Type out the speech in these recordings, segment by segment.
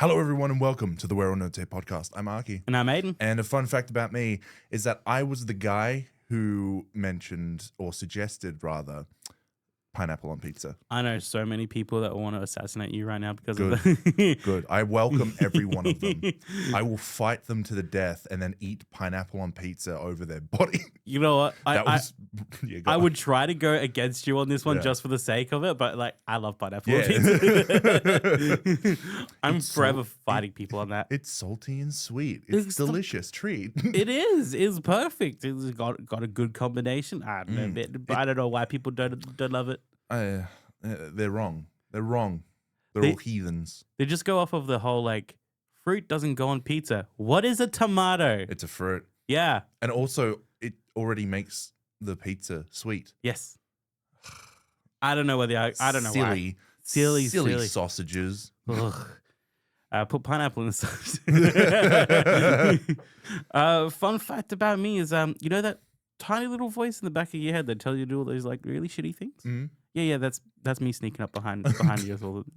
Hello, everyone, and welcome to the Where All Nerds Say podcast. I'm Ahky. And I'm Aiden. And a fun fact about me is that I was the guy who mentioned, or suggested rather, pineapple on pizza. I know so many people that want to assassinate you right now because of Good. that. Good. I welcome every one of them. I will fight them to the death and then eat pineapple on pizza over their body. You know what? I Go would try to go against you on this one just for the sake of it, but like I love pineapple on pizza. I'm forever fighting people on that. It's salty and sweet. It's a delicious treat. It is. It's perfect. It's got a good combination. I don't know why people don't love it. They're wrong. They're wrong. They're all heathens. They just go off of the whole like fruit doesn't go on pizza. What is a tomato? It's a fruit. Yeah. And also it already makes the pizza sweet. Yes. I don't know whether I don't know why. Silly sausages. Put pineapple in the sauce. Fun fact about me is you know that tiny little voice in the back of your head that tells you to do all those like really shitty things? Mm-hmm. Yeah, that's me sneaking up behind you.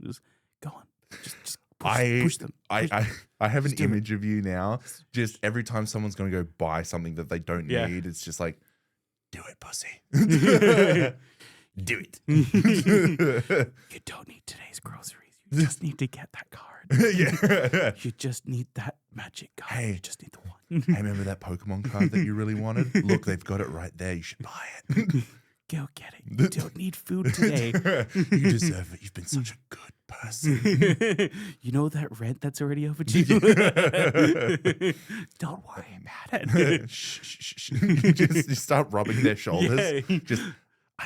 Just go on. Just push them. I have an image of you now. Just every time someone's going to go buy something that they don't need, it's just like, do it, pussy. Do it. You don't need today's groceries. You just need to get that card. Yeah. You just need that magic card. Hey, you just need the one. Hey, remember that Pokemon card that you really wanted? Look, they've got it right there. You should buy it. Go get it. You don't need food today. You deserve it. You've been such a good person. You know that rent that's already overdue? Don't worry about it. Shh. You start rubbing their shoulders. Yeah. Just,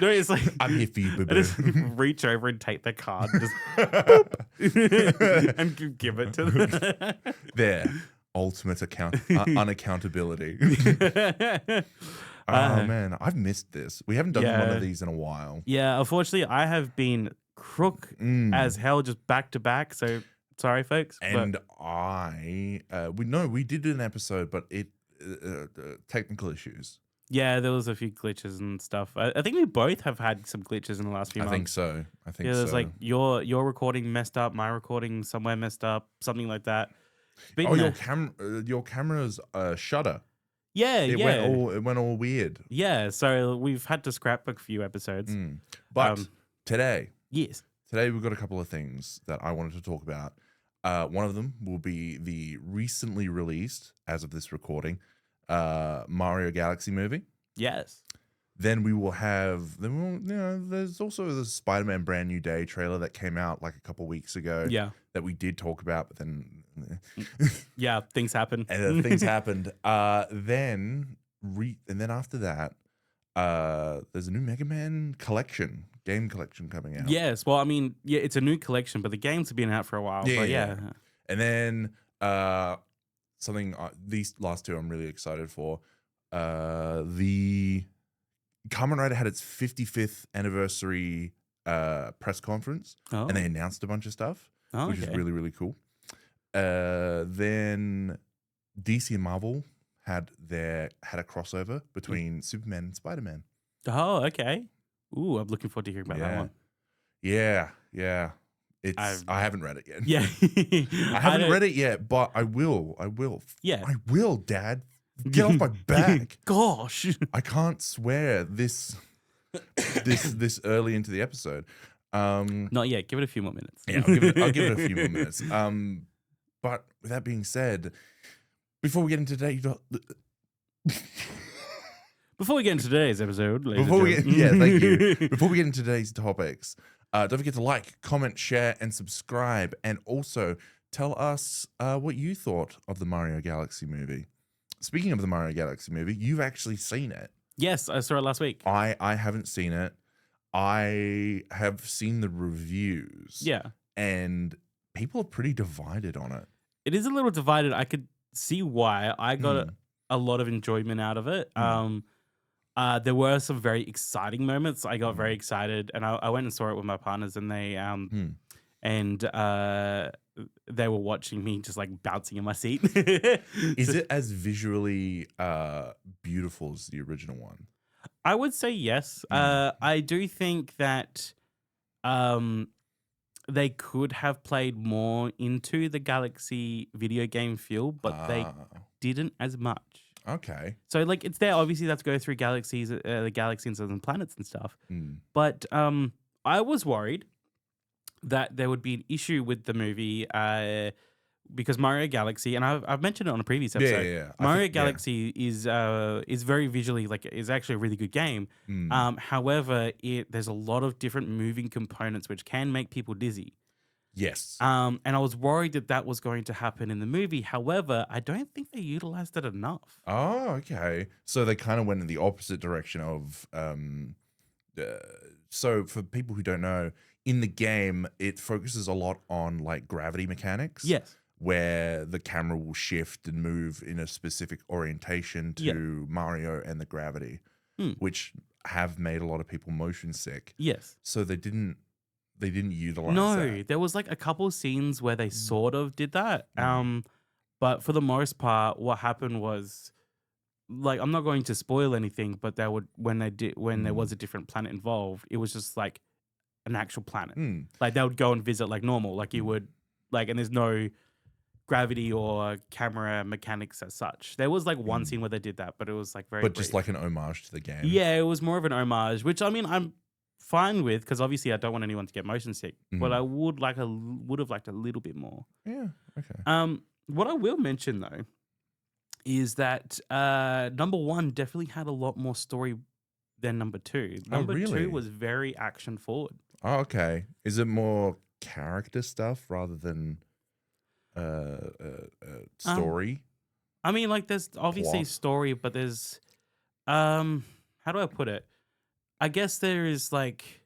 no, it's like I'm here for you, boo-boo. I just reach over and take the card and give it to them. There. Ultimate unaccountability. Oh man, I've missed this. We haven't done one of these in a while. Yeah, unfortunately, I have been crook as hell, just back to back. So sorry, folks. And we did an episode, but it technical issues. Yeah, there was a few glitches and stuff. I think we both have had some glitches in the last few months. I think so. Yeah, there's like your recording messed up, my recording somewhere messed up, something like that. But your camera's shutter. Yeah, it went all weird. Yeah, so we've had to scrap a few episodes. But today we've got a couple of things that I wanted to talk about. One of them will be the recently released, as of this recording, Mario Galaxy movie. Yes. Then we will have there's also the Spider-Man Brand New Day trailer that came out like a couple weeks ago. Yeah. That we did talk about, but then things happened. And things happened. Then after that, there's a new Mega Man game collection coming out. Yes. Well, I mean, yeah, it's a new collection, but the games have been out for a while. Yeah. And then something these last two I'm really excited for. The Kamen Rider had its 55th anniversary press conference, and they announced a bunch of stuff, which is really, really cool. Then DC and Marvel had a crossover between Superman and Spider-Man. Oh, okay. Ooh, I'm looking forward to hearing about that one. Yeah. I haven't read it yet. Yeah. I haven't read it yet, but I will. Yeah. I will, Dad. Get off my back. Gosh. I can't swear this early into the episode. Not yet. Give it a few more minutes. Yeah, I'll give it a few more minutes. But with that being said, before we get into today's episode, thank you. Before we get into today's topics, don't forget to like, comment, share, and subscribe, and also tell us what you thought of the Mario Galaxy movie. Speaking of the Mario Galaxy movie, you've actually seen it. Yes, I saw it last week. I haven't seen it. I have seen the reviews. Yeah. And people are pretty divided on it. It is a little divided. I could see why. I got a lot of enjoyment out of it. There were some very exciting moments. I got very excited, and I went and saw it with my partners, and they were watching me just like bouncing in my seat. Is it as visually beautiful as the original one? I would say yes. I do think that they could have played more into the Galaxy video game feel, but they didn't as much. Okay. So like it's there obviously they have to go through galaxies, the galaxies and planets and stuff. But I was worried that there would be an issue with the movie because Mario Galaxy, and I've mentioned it on a previous episode. Yeah. Mario Galaxy is very visually is actually a really good game. However, there's a lot of different moving components which can make people dizzy. Yes. And I was worried that was going to happen in the movie. However, I don't think they utilized it enough. Oh, okay. So they kind of went in the opposite direction of. So for people who don't know, in the game, it focuses a lot on like gravity mechanics. Yes. Where the camera will shift and move in a specific orientation to Mario and the gravity, which have made a lot of people motion sick. Yes. So they didn't utilize No, there was like a couple scenes where they sort of did that. But for the most part, what happened was, like, I'm not going to spoil anything, but when there was a different planet involved, it was just like an actual planet. Like they would go and visit like normal, like you would, like, and there's no gravity or camera mechanics as such. There was like one scene where they did that, but it was like very just like an homage to the game. Yeah, it was more of an homage, which I mean I'm fine with because obviously I don't want anyone to get motion sick, but I would have liked a little bit more. Yeah. Okay. What I will mention though is that number 1 definitely had a lot more story than number 2. Number 2 was very action forward. Oh, okay. Is it more character stuff rather than story? I mean, like, there's obviously story, but there's how do I put it? I guess there is like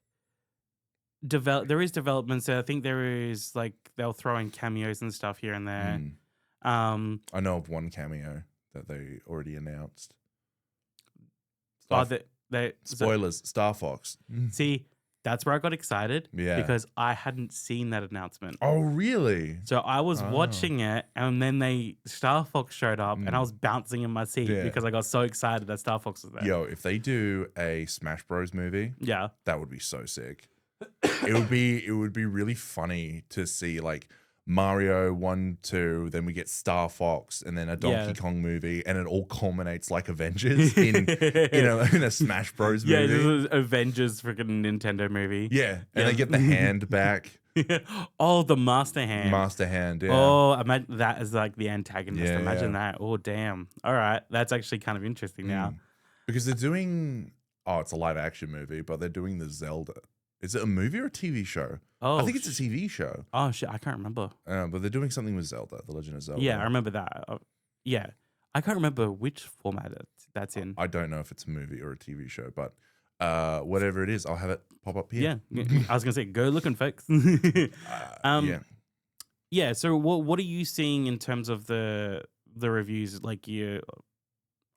there is developments there. I think there is like they'll throw in cameos and stuff here and there. I know of one cameo that they already announced. Spoilers, Star Fox. See, that's where I got excited. Yeah. Because I hadn't seen that announcement. Oh, really? So I was watching it, and then Star Fox showed up, and I was bouncing in my seat because I got so excited that Star Fox was there. Yo, if they do a Smash Bros movie, that would be so sick. It would be really funny to see like Mario 1, 2, then we get Star Fox, and then a Donkey Kong movie, and it all culminates like Avengers in a Smash Bros movie. Yeah, this was Avengers freaking Nintendo movie. Yeah, and they get the hand back. Oh, the Master Hand. Master Hand, yeah. Oh, imagine that as like the antagonist. Imagine that. Oh, damn. All right, that's actually kind of interesting now. Because they're doing, it's a live action movie, but they're doing the Zelda. Is it a movie or a TV show? Oh, I think it's a TV show. Oh, shit. I can't remember. But they're doing something with Zelda, The Legend of Zelda. Yeah, I remember that. Yeah. I can't remember which format that's in. I don't know if it's a movie or a TV show, but whatever it is, I'll have it pop up here. Yeah. I was going to say, go looking, folks. Yeah. So what are you seeing in terms of the reviews? Like,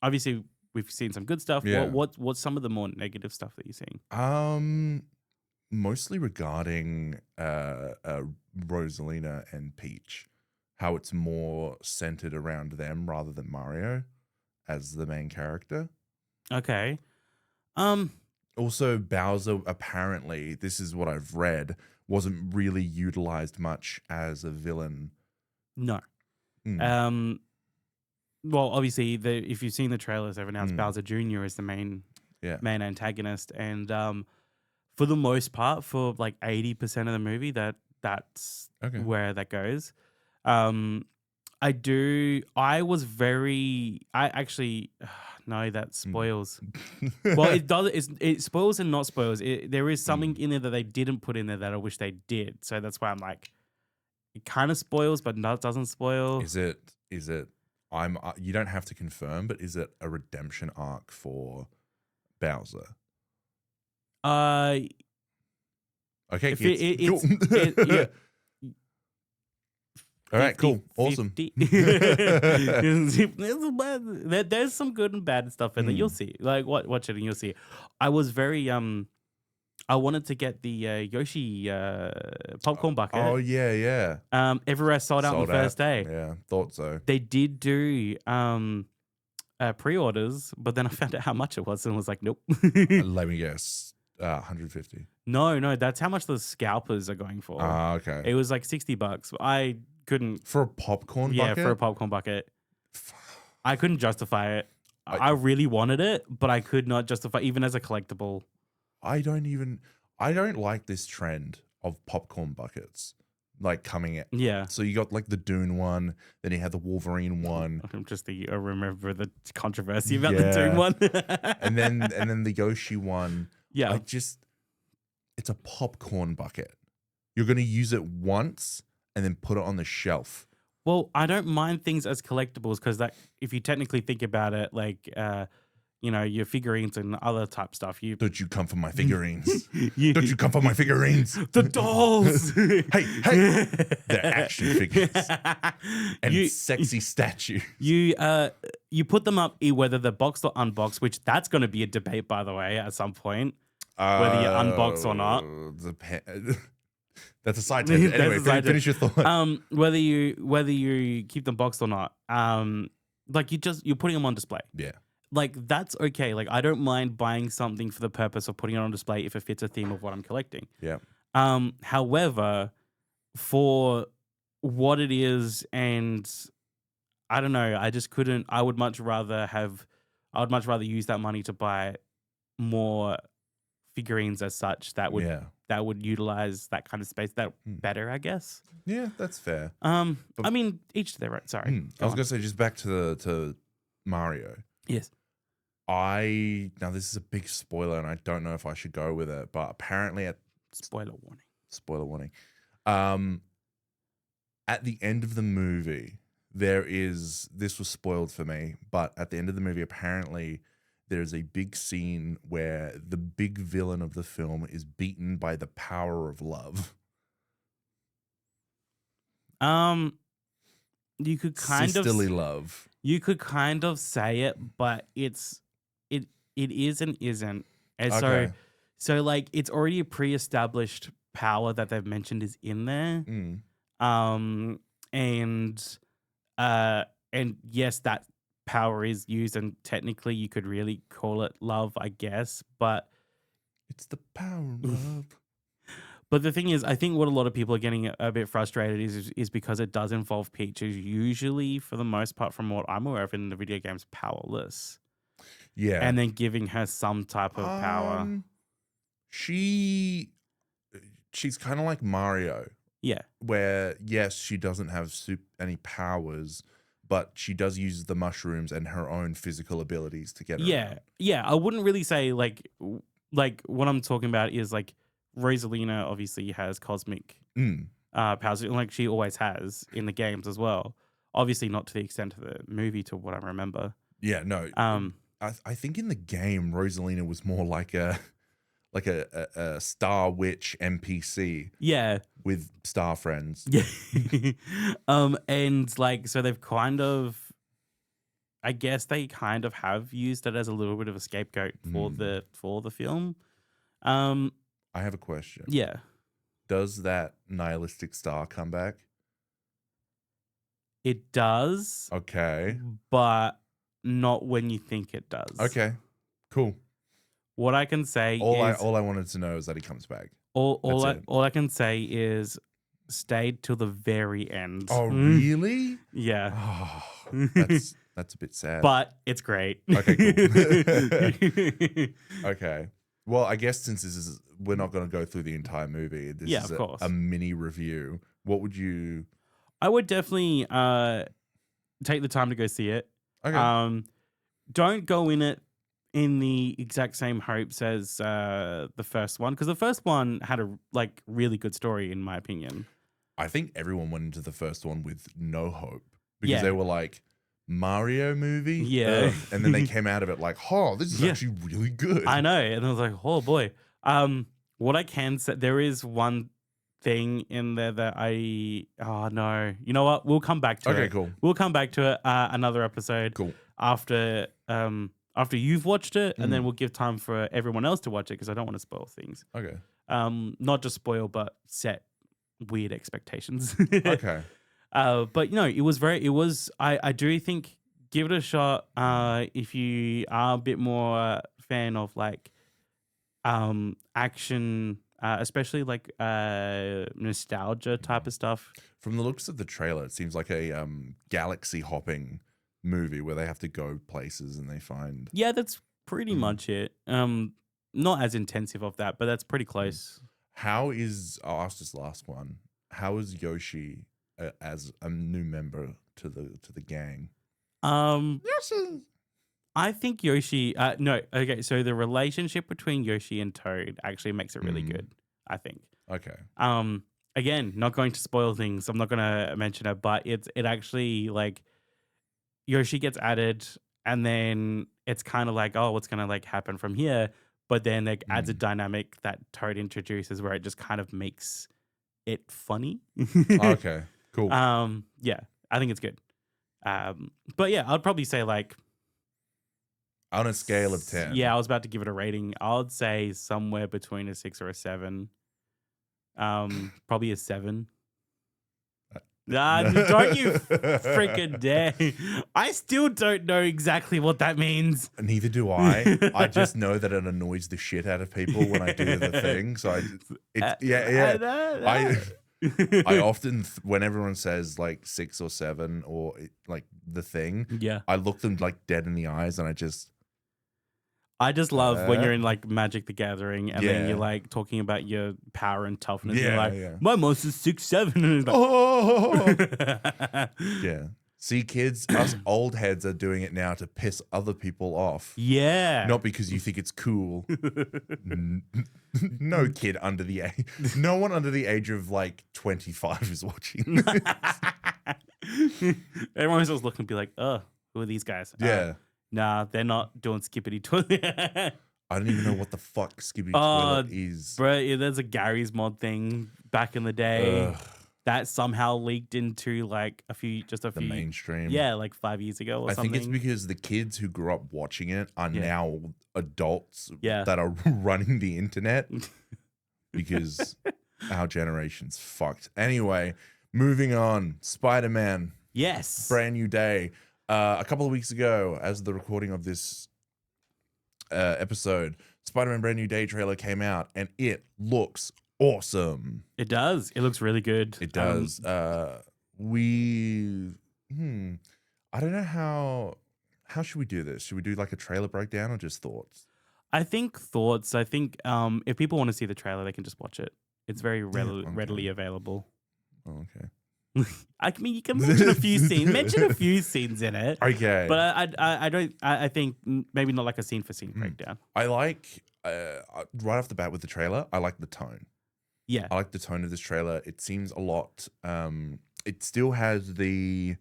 obviously, we've seen some good stuff. Yeah. What's some of the more negative stuff that you're seeing? Mostly regarding Rosalina and Peach, how it's more centered around them rather than Mario as the main character. Okay. Also, Bowser, apparently, this is what I've read, wasn't really utilized much as a villain. No. Well, obviously, if you've seen the trailers, they've announced Bowser Jr. as the main antagonist, and for the most part, for like 80% of the movie, that's where that goes. I actually no, that spoils. Well, it does. It spoils and not spoils. There is something in there that they didn't put in there that I wish they did. So that's why I'm like, it kind of spoils, but no, it doesn't spoil. Is it? You don't have to confirm, but is it a redemption arc for Bowser? Okay, cool. Yeah. All right, cool, awesome. There's some good and bad stuff in there. You'll see. Like, watch it and you'll see. I was very I wanted to get the Yoshi popcorn bucket. Oh yeah. Everywhere sold out on the first day. Yeah, thought so. They did do pre-orders, but then I found out how much it was and was like, nope. Let me guess, 150. No, that's how much the scalpers are going for. Ah, okay. It was like $60. I couldn't. For a popcorn bucket? For a popcorn bucket. F- I couldn't justify it. I- I really wanted it, but I could not justify even as a collectible. I don't like this trend of popcorn buckets like coming out. Yeah. So you got like the Dune one, then you had the Wolverine one, I remember the controversy about the Yeah. Doom one. and then the Yoshi one. yeah. It's a popcorn bucket. You're going to use it once and then put it on the shelf. Well, I don't mind things as collectibles because that, if you technically think about it, like, your figurines and other type stuff, Don't you come for my figurines? you Don't you come for my figurines? the dolls. Hey, they're action figures and You- sexy statue. You put them up whether they're boxed or unboxed, which that's going to be a debate, by the way, at some point. Whether you unbox or not. That's a side tangent. That's Anyway, a side finish your thought. Whether you keep them boxed or not, like you're putting them on display. Yeah. Like that's okay. Like I don't mind buying something for the purpose of putting it on display if it fits a theme of what I'm collecting. Yeah. However, for what it is, and I don't know, I just couldn't. I would much rather use that money to buy more figurines as such that would utilize that kind of space better, I guess. Yeah, that's fair. I mean, each to their own. Sorry, I was gonna say just back to Mario. Yes. Now this is a big spoiler, and I don't know if I should go with it, but apparently Spoiler warning. At the end of the movie, this was spoiled for me, but at the end of the movie, apparently there's a big scene where the big villain of the film is beaten by the power of love. You could kind Sisterly of love. You could kind of say it, but it is and isn't. And Okay. so like it's already a pre-established power that they've mentioned is in there. And yes, that power is used, and technically you could really call it love, I guess. But It's the power of love. But the thing is, I think what a lot of people are getting a bit frustrated is because it does involve Peach, who's usually, for the most part, from what I'm aware of in the video games, powerless. Yeah. And then giving her some type of power. She's kind of like Mario, Yeah. where yes, she doesn't have any powers, but she does use the mushrooms and her own physical abilities to get around. Yeah. I wouldn't really say like what I'm talking about is like Rosalina obviously has cosmic powers, like she always has in the games as well. Obviously not to the extent of the movie, to what I remember. Yeah, no. I think in the game, Rosalina was more like a star witch NPC. Yeah. With star friends. Yeah. And like so they've kind of, I guess they kind of have used it as a little bit of a scapegoat for the film. I have a question. Yeah. Does that nihilistic star come back? It does. Okay. But not when you think it does. Okay. Cool. What I can say all is I wanted to know is that he comes back. all I can say is stayed till the very end. Oh, really? Yeah. Oh, that's a bit sad. But it's great. Okay, cool. Okay. Well, I guess since we're not going to go through the entire movie. This is of course. a mini review. What would you? I would definitely take the time to go see it. Okay. Don't go in it in the exact same hopes as the first one, because the first one had a really good story in my opinion. I think everyone went into the first one with no hope because Yeah. they were like, Mario movie? Yeah. Ugh. And then they came out of it like, oh, this is actually really good. I know. And I was like, oh boy. What I can say, there is one thing in there that oh no. You know what? We'll come back to it. Okay, cool. We'll come back to it another episode. Cool. After you've watched it, and then we'll give time for everyone else to watch it because I don't want to spoil things. Okay. Not just spoil, but set weird expectations. Okay. But no, it was I do think give it a shot if you are a bit more fan of like action especially like nostalgia type of stuff. From the looks of the trailer, it seems like a galaxy hopping movie where they have to go places and they find. Yeah, that's pretty much it. Not as intensive of that, but that's pretty close. I'll ask this last one. How is Yoshi as a new member to the gang? Yoshi. I think Yoshi. No, okay. So the relationship between Yoshi and Toad actually makes it really good. I think. Okay. Again, not going to spoil things. I'm not going to mention it, but it actually like Yoshi gets added, and then it's kind of like, oh, what's going to like happen from here? But then it adds a dynamic that Toad introduces, where it just kind of makes it funny. Okay. Cool. Yeah, I think it's good. But yeah, I'd probably say like. On a scale of 10. Yeah, I was about to give it a rating. I would say somewhere between a 6 or a 7. Probably a 7. Don't you freaking dare. I still don't know exactly what that means. Neither do I. I just know that it annoys the shit out of people when I do the thing. So I often, when everyone says like 6 or 7 or like the thing, I look them like dead in the eyes and I just love when you're in like Magic the Gathering and then you're like talking about your power and toughness. Yeah, and you're like, my monster's 6'7". And it's like, oh, yeah. See, kids, us old heads are doing it now to piss other people off. Yeah. Not because you think it's cool. No kid under the age. No one under the age of like 25 is watching. Everyone's just looking and be like, oh, who are these guys? Yeah. Nah, they're not doing skippity toilet. I don't even know what the fuck skippity toilet is. Bro, yeah, there's a Gary's mod thing back in the day that somehow leaked into like the mainstream. Yeah, like 5 years ago or something. I think it's because the kids who grew up watching it are now adults that are running the internet because our generation's fucked. Anyway, moving on. Spider-Man. Yes. Brand new day. A couple of weeks ago, as the recording of this episode, Spider-Man Brand New Day trailer came out, and it looks awesome. It does. It looks really good. It does. I don't know how should we do this? Should we do like a trailer breakdown or just thoughts? I think thoughts. I think if people want to see the trailer, they can just watch it. It's very readily available. Oh, okay. I mean, you can mention a few scenes. Mention a few scenes in it. Okay. But I don't. I think maybe not like a scene for scene breakdown. I like right off the bat with the trailer. I like the tone. Yeah. I like the tone of this trailer. It seems a lot. It still has the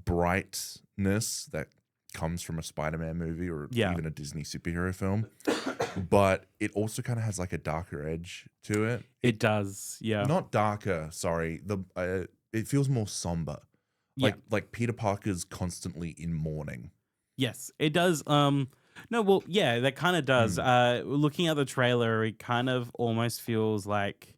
brightness that comes from a Spider-Man movie or even a Disney superhero film, but it also kind of has like a darker edge to it. It does, yeah. Not darker, sorry. It feels more somber. Like Peter Parker's constantly in mourning. Yes, it does. No, well, yeah, that kind of does. Looking at the trailer, it kind of almost feels like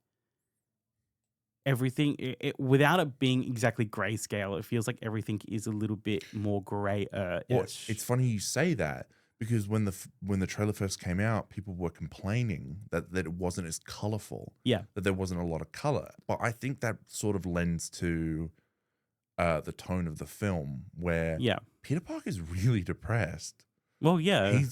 everything, without it being exactly grayscale, it feels like everything is a little bit more grayer. Well, it's funny you say that because when the trailer first came out, people were complaining that it wasn't as colorful. Yeah, that there wasn't a lot of color. But I think that sort of lends to the tone of the film, where Peter Parker's really depressed. Well, yeah,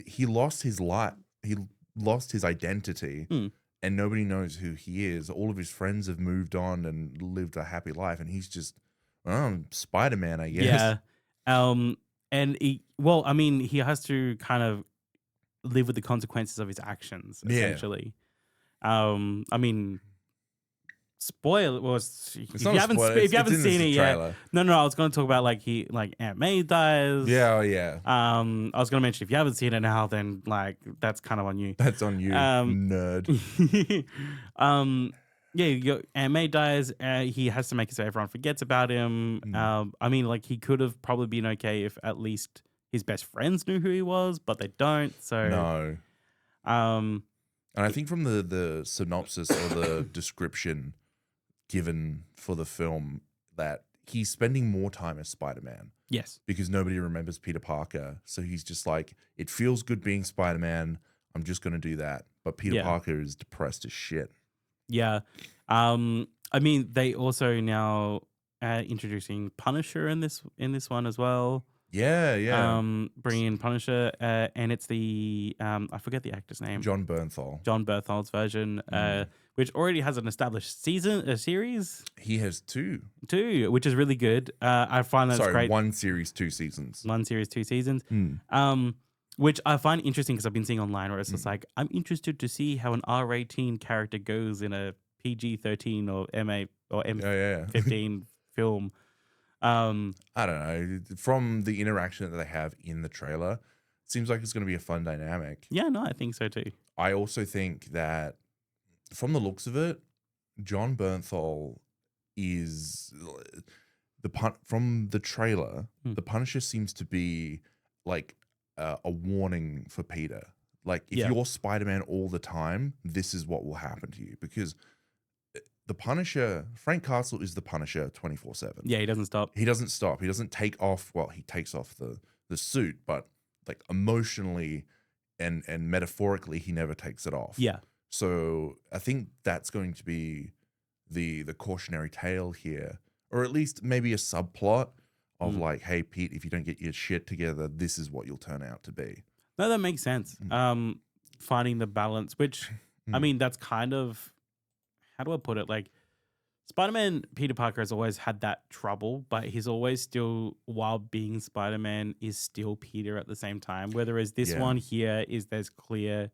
he lost his life. He lost his identity. And nobody knows who he is. All of his friends have moved on and lived a happy life, and he's just Spider-Man, I guess. Yeah. And he has to kind of live with the consequences of his actions, essentially. I mean, spoil was if you haven't seen it yet. No, I was going to talk about like Aunt May dies. Yeah. I was going to mention if you haven't seen it now, then like that's kind of on you. That's on you, nerd. Your Aunt May dies. He has to make it so everyone forgets about him. I mean, like he could have probably been okay if at least his best friends knew who he was, but they don't. So no. And I think from the synopsis or the description given for the film that he's spending more time as Spider-Man. Yes. Because nobody remembers Peter Parker. So he's just like, it feels good being Spider-Man. I'm just going to do that. But Peter Yeah. Parker is depressed as shit. Yeah. I mean, they also now introducing Punisher in this one as well. Yeah. Bringing in Punisher, and it's the I forget the actor's name. John Bernthal. John Berthold's version, which already has an established series. He has two, which is really good. I find that's great. 1 series, 2 seasons. 1 series, 2 seasons. Which I find interesting because I've been seeing online where it's just like, I'm interested to see how an R18 character goes in a PG-13 or MA or M15 film. I don't know. From the interaction that they have in the trailer, it seems like it's going to be a fun dynamic. Yeah, no, I think so too. I also think that from the looks of it, John Bernthal is from the trailer, the Punisher seems to be like a warning for Peter. Like, if you're Spider-Man all the time, this is what will happen to you. Because the Punisher, Frank Castle is the Punisher 24/7. Yeah, he doesn't stop. He doesn't stop. He doesn't take off. Well, he takes off the suit, but like emotionally and metaphorically, he never takes it off. Yeah. So I think that's going to be the cautionary tale here, or at least maybe a subplot of like, hey, Pete, if you don't get your shit together, this is what you'll turn out to be. No, that makes sense. Finding the balance, which I mean, that's kind of, how do I put it? Like, Spider-Man, Peter Parker has always had that trouble, but he's always still, while being Spider-Man, is still Peter at the same time. Whereas this one here is there's clear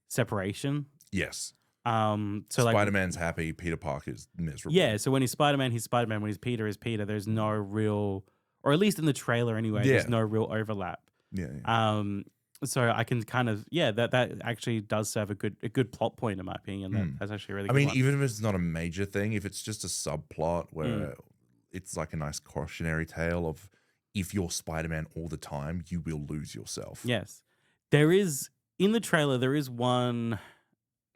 separation. Yes. So Spider-Man's happy, Peter Parker's miserable. Yeah, so when he's Spider-Man, he's Spider-Man. When he's Peter, is Peter. There's no real, or at least in the trailer anyway, there's no real overlap. Yeah. So I can kind of, that actually does serve a good plot point in my opinion. That's actually a really good. I mean, one. even if it's not a major thing, if it's just a subplot where it's like a nice cautionary tale of, if you're Spider-Man all the time, you will lose yourself. Yes. There is, in the trailer, there is one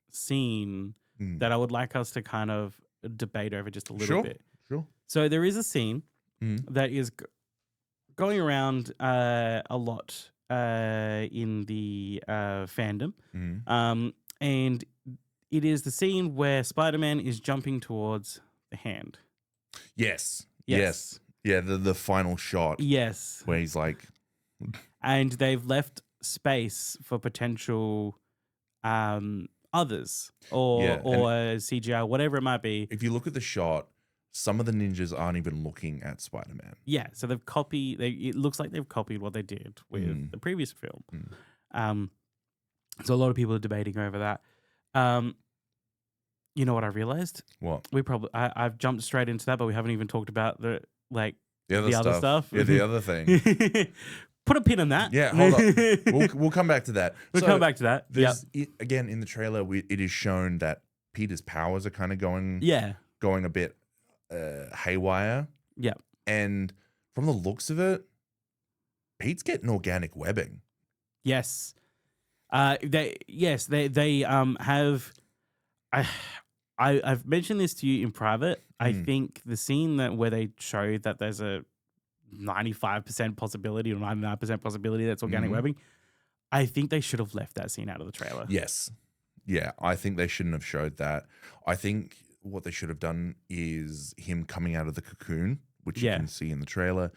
scene that I would like us to kind of debate over just a little bit. Sure. So there is a scene that is going around a lot in the fandom. And it is the scene where Spider-Man is jumping towards the hand. Yes. Yeah, the final shot. Yes. Where he's like... And they've left space for potential others or CGI, whatever it might be. If you look at the shot, some of the ninjas aren't even looking at Spider-Man. Yeah, so they've copied. It looks like they've copied what they did with the previous film. So a lot of people are debating over that. You know what I realized? What? I've jumped straight into that, but we haven't even talked about the other stuff. Yeah, the other thing. Put a pin in that. Yeah, hold on. We'll come back to that. We'll come back to that. Again, in the trailer, it is shown that Peter's powers are kind of going a bit haywire. Yeah. And from the looks of it, Pete's getting organic webbing. Yes. They have. I've mentioned this to you in private. I think the scene where they show that there's a 95% possibility or 99% possibility that's organic webbing, I think they should have left that scene out of the trailer. Yes. Yeah, I think they shouldn't have showed that. I think what they should have done is him coming out of the cocoon, which you can see in the trailer,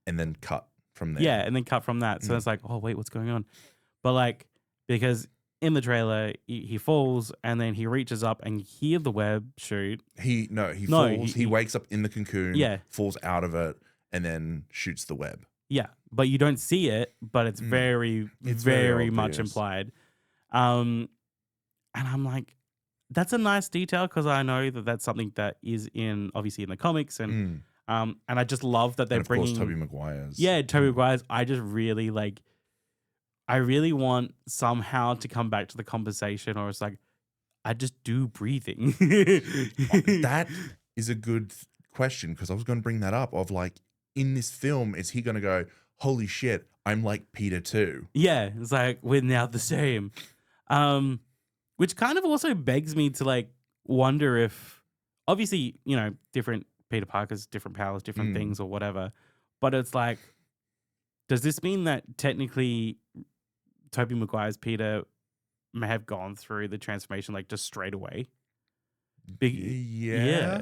and then cut from there. Yeah, and then cut from that. So it's like, oh, wait, what's going on? But like, because in the trailer, he falls and then he reaches up and you hear the web shoot. He falls. He wakes up in the cocoon, falls out of it, and then shoots the web. Yeah. But you don't see it, but it's very much implied. And I'm like, that's a nice detail because I know that that's something that is obviously in the comics. And I just love that they're bringing... Of course, Tobey Maguire's. Yeah, Tobey Maguire's. I just really like... I really want somehow to come back to the conversation, or it's like, I just do breathing. That is a good question, because I was going to bring that up of like, in this film, is he going to go, holy shit, I'm like Peter too? Yeah, it's like, we're now the same. Which kind of also begs me to like wonder if, obviously, you know, different Peter Parkers, different powers, different things or whatever. But it's like, does this mean that technically Tobey Maguire's Peter may have gone through the transformation like just straight away. Yeah. Yeah,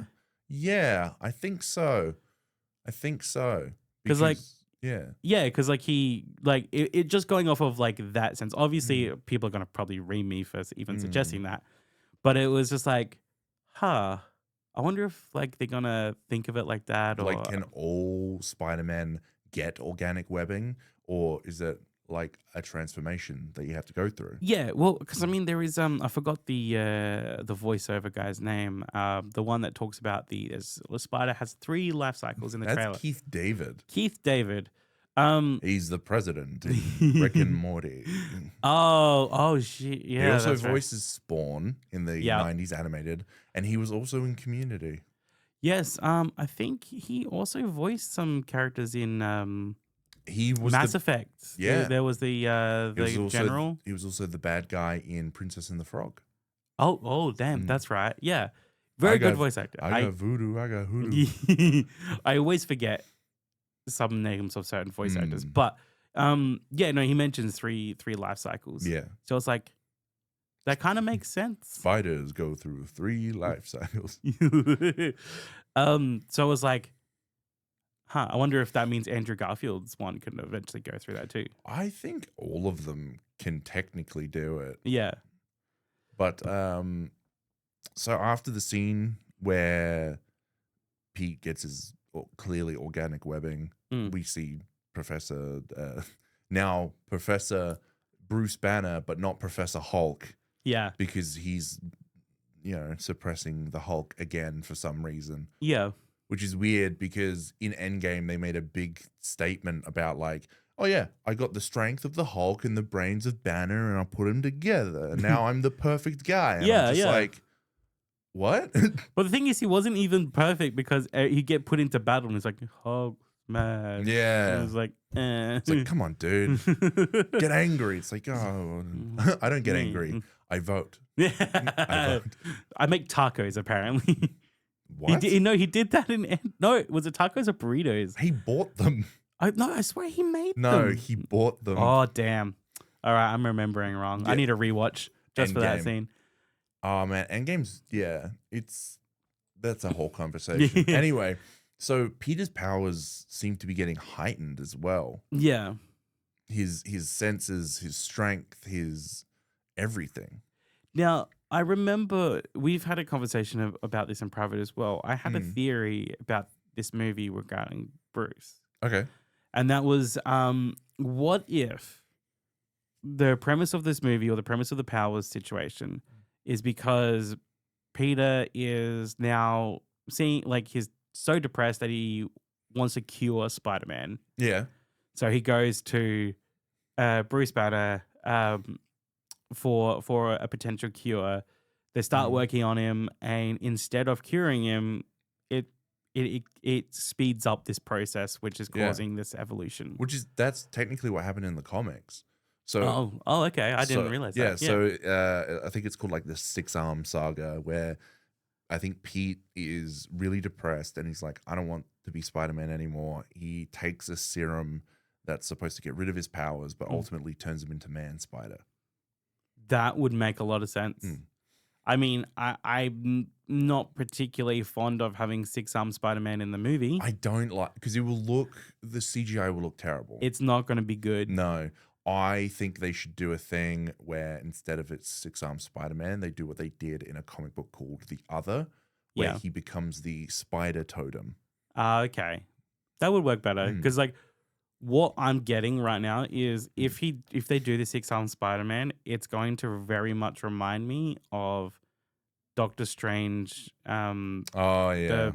Yeah, I think so. I think so. because like Yeah. yeah, because like it just going off of like that sense. Obviously, Mm, people are gonna probably ream me for even mm. suggesting that, but it was just like, huh. I wonder if like they're gonna think of it like that Like, or can all Spider-Man get organic webbing, or is it like a transformation that you have to go through? yeah. Well, because I mean there is I forgot the voiceover guy's name. The one that talks about the spider has 3 life cycles in the That's trailer. Keith David. Keith David. Um. He's the president in Rick and Morty. Oh shit. He Yeah, also that's right. voices Spawn in the Yeah. 90s animated, and he was also in Community. Yes. I think he also voiced some characters in He was Mass the Effect. yeah. There was the general. He was also the bad guy in Princess and the Frog. Oh, damn, Mm. that's right. Yeah, I very good got voice actor. I got voodoo. I got hoodoo. I always forget some names of certain voice actors, Mm. but yeah, no, he mentions three life cycles. Yeah. So it's like that kind of makes sense. Spiders go through 3 life cycles. So it was like, huh, I wonder if that means Andrew Garfield's one can eventually go through that too. I think all of them can technically do it. Yeah. But so after the scene where Pete gets his clearly organic webbing, Mm. we see now Professor Bruce Banner, but not Professor Hulk, Yeah. because he's suppressing the Hulk again for some reason. Yeah. Which is weird because in Endgame they made a big statement about like, oh yeah, I got the strength of the Hulk and the brains of Banner and I put them together and now I'm the perfect guy. And Yeah, I'm just yeah. like, what? But the thing is, he wasn't even perfect because he get put into battle and he's like, oh, man. Yeah. And it's like, eh. It's like, come on, dude. Get angry. It's like, oh, I don't get angry. I vote. I Yeah. vote. I make tacos, apparently. What? He did that no, was it tacos or burritos? He bought them. No, I swear he made No, them. he bought them. Oh, damn. All right, I'm remembering wrong. I Yeah. need a rewatch just for that Endgame. scene. Oh man, Endgame's that's a whole conversation. Yeah. Anyway, so Peter's powers seem to be getting heightened as well. Yeah. His senses, his strength, his everything. Now, I remember we've had a conversation about this in private as well. I had a theory about this movie regarding Bruce. Okay. And that was, what if the premise of this movie or the premise of the powers situation is because Peter is now seeing, like, he's so depressed that he wants to cure Spider-Man. Yeah. So he goes to Bruce Banner for a potential cure. They start working on him, and instead of curing him, it speeds up this process, which is causing this evolution. That's technically what happened in the comics. So okay. I didn't realize that. So I think it's called like the 6-arm saga, where I think Pete is really depressed and he's like, I don't want to be Spider-Man anymore. He takes a serum that's supposed to get rid of his powers, but ultimately turns him into Man Spider. That would make a lot of sense. I mean, I'm not particularly fond of having 6-arm Spider-Man in the movie. I don't like, because the CGI will look terrible. It's not going to be good. No. I think they should do a thing where instead of it's 6-arm Spider-Man, they do what they did in a comic book called The Other, where he becomes the spider totem. Okay. That would work better. Because like what I'm getting right now is if they do the 6-arm Spider-Man, it's going to very much remind me of Doctor Strange. Oh yeah.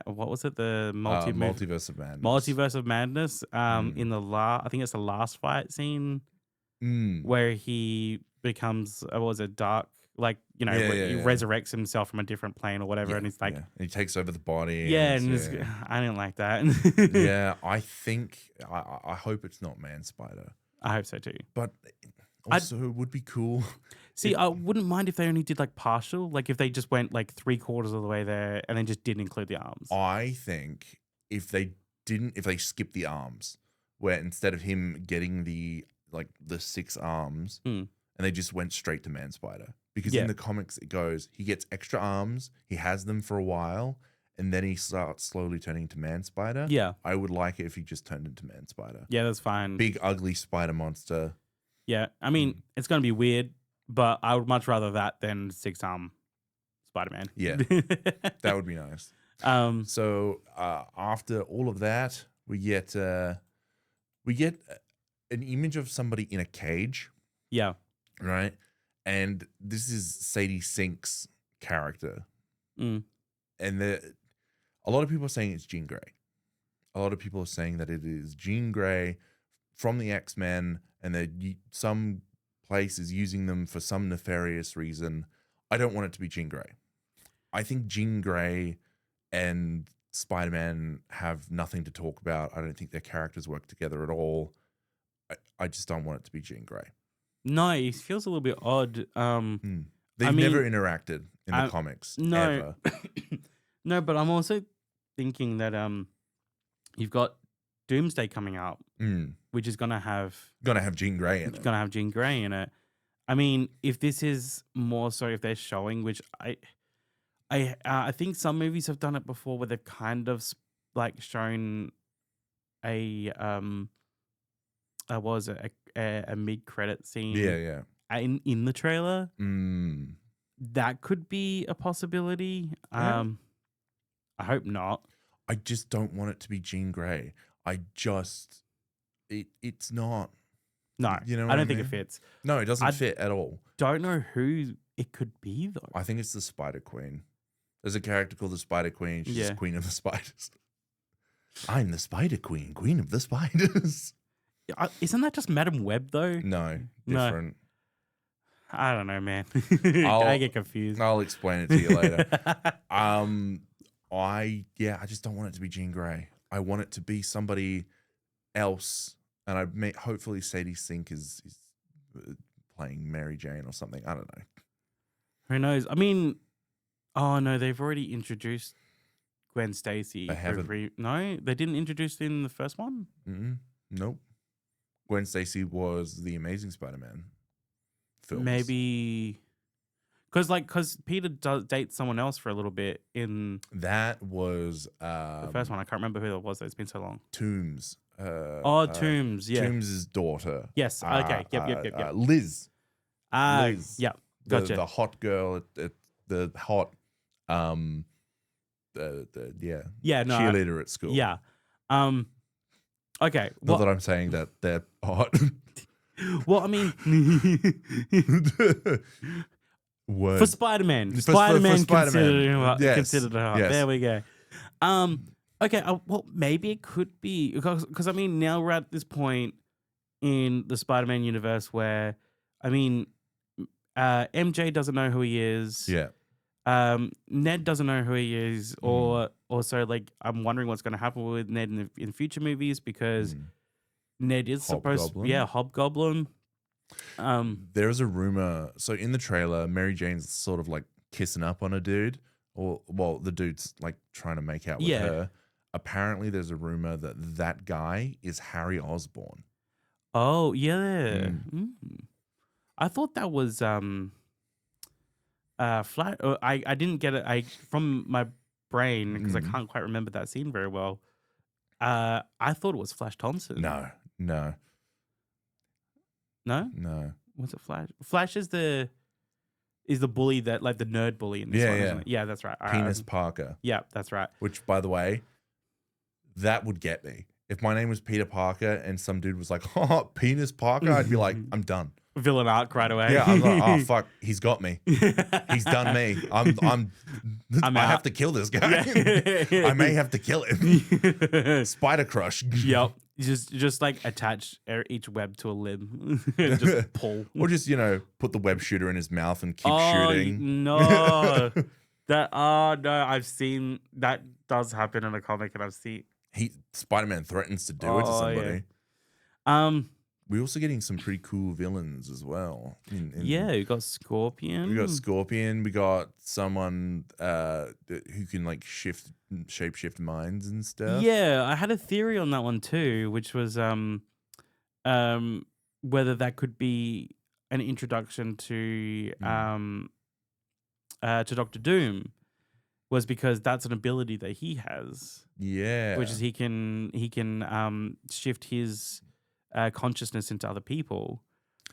What was it? The Multiverse of Madness. Multiverse of Madness. In the I think it's the last fight scene where he becomes dark, like he resurrects himself from a different plane or whatever, and he's like, and he takes over the body. I didn't like that. Yeah, I think I hope it's not Man Spider. I hope so too. But also, it would be cool. See, I wouldn't mind if they only did like partial, like if they just went like 3/4 of the way there and then just didn't include the arms. I think if they skipped the arms, where instead of him getting the 6 arms, and and they just went straight to Man Spider. Because Yeah. in the comics, it goes, he gets extra arms, he has them for a while, and then he starts slowly turning into Man Spider. Yeah. I would like it if he just turned into Man Spider. Yeah, that's fine. Big, ugly spider monster. Yeah. I mean, it's going to be weird, but I would much rather that than 6-arm Spider-Man. Yeah. That would be nice. So after all of that, we get an image of somebody in a cage. Yeah. Right? And this is Sadie Sink's character. Mm. And a lot of people are saying it's Jean Grey. A lot of people are saying that it is Jean Grey from the X-Men, and that some place is using them for some nefarious reason. I don't want it to be Jean Grey. I think Jean Grey and Spider-Man have nothing to talk about. I don't think their characters work together at all. I just don't want it to be Jean Grey. No, it feels a little bit odd. They've never interacted in the comics, ever. No, but I'm also thinking that you've got Doomsday coming out, which is gonna have Jean Grey in it. It's gonna have Jean Grey in it. I mean, if this is more so, if they're showing, which I think some movies have done it before, where they've kind of like shown a a mid-credit scene. Yeah. In the trailer. That could be a possibility. Yeah. I hope not. I just don't want it to be Jean Grey. It's not. No, You know I what don't I think it mean? fits. No, it doesn't fit at all. Don't know who it could be though. I think it's the Spider Queen. There's a character called the Spider Queen. She's Yeah. Queen of the Spiders. I'm the Spider Queen, Queen of the Spiders. Isn't that just Madam Web though? No, No. different. I don't know, man. I get confused. I'll explain it to you later. I just don't want it to be Jean Grey. I want it to be somebody else, and hopefully Sadie Sink is playing Mary Jane or something. I don't know. Who knows? I mean, oh no, they've already introduced Gwen Stacy. They haven't. No, they didn't introduce it in the first one. Nope. Gwen Stacy was the Amazing Spider-Man films. Maybe because Peter dates someone else for a little bit in that was the first one. I can't remember who that was. It's been so long. Tombs. Tombs. Yeah. Tombs' daughter. Yes. Okay. Yep. Liz. Liz. Yeah. Gotcha. The hot girl at the hot cheerleader at school. Yeah. Okay. Not that I'm saying that they're hot. Well, I mean, Word. for Spider-Man, For Spider-Man Spider-Man. considered hot. Yes. There we go. Okay. Well, maybe it could be because I mean, now we're at this point in the Spider-Man universe where, I mean, MJ doesn't know who he is. Yeah. Ned doesn't know who he is, or also like I'm wondering what's going to happen with Ned in future movies because Ned is supposed, Hobgoblin. There's a rumor. So in the trailer, Mary Jane's sort of like kissing up on a dude, the dude's like trying to make out with her. Apparently, there's a rumor that guy is Harry Osborn. Oh yeah. I thought that was flat. I didn't get it. From my brain because I can't quite remember that scene very well. I thought it was Flash Thompson. No. Was it Flash? Flash is the bully that like the nerd bully in this one. Isn't it? Yeah, that's right. Penis Parker. Yeah, that's right. Which, by the way, that would get me. If my name was Peter Parker and some dude was like, "Oh, Penis Parker," I'd be like, "I'm done." Villain arc right away. Yeah, I'm like, "Oh fuck, he's got me. He's done me. I have to kill this guy. I may have to kill him." Spider Crush. Yep. Just like attach each web to a limb. Just pull. Or just, put the web shooter in his mouth and keep shooting. No. No, I've seen that does happen in a comic and I've seen Spider-Man threatens to do it to somebody. Yeah. We're also getting some pretty cool villains as well. We got Scorpion. We got someone who can like shape-shift minds and stuff. Yeah, I had a theory on that one too, which was whether that could be an introduction to Doctor Doom was because that's an ability that he has, Yeah. which is he can shift his consciousness into other people.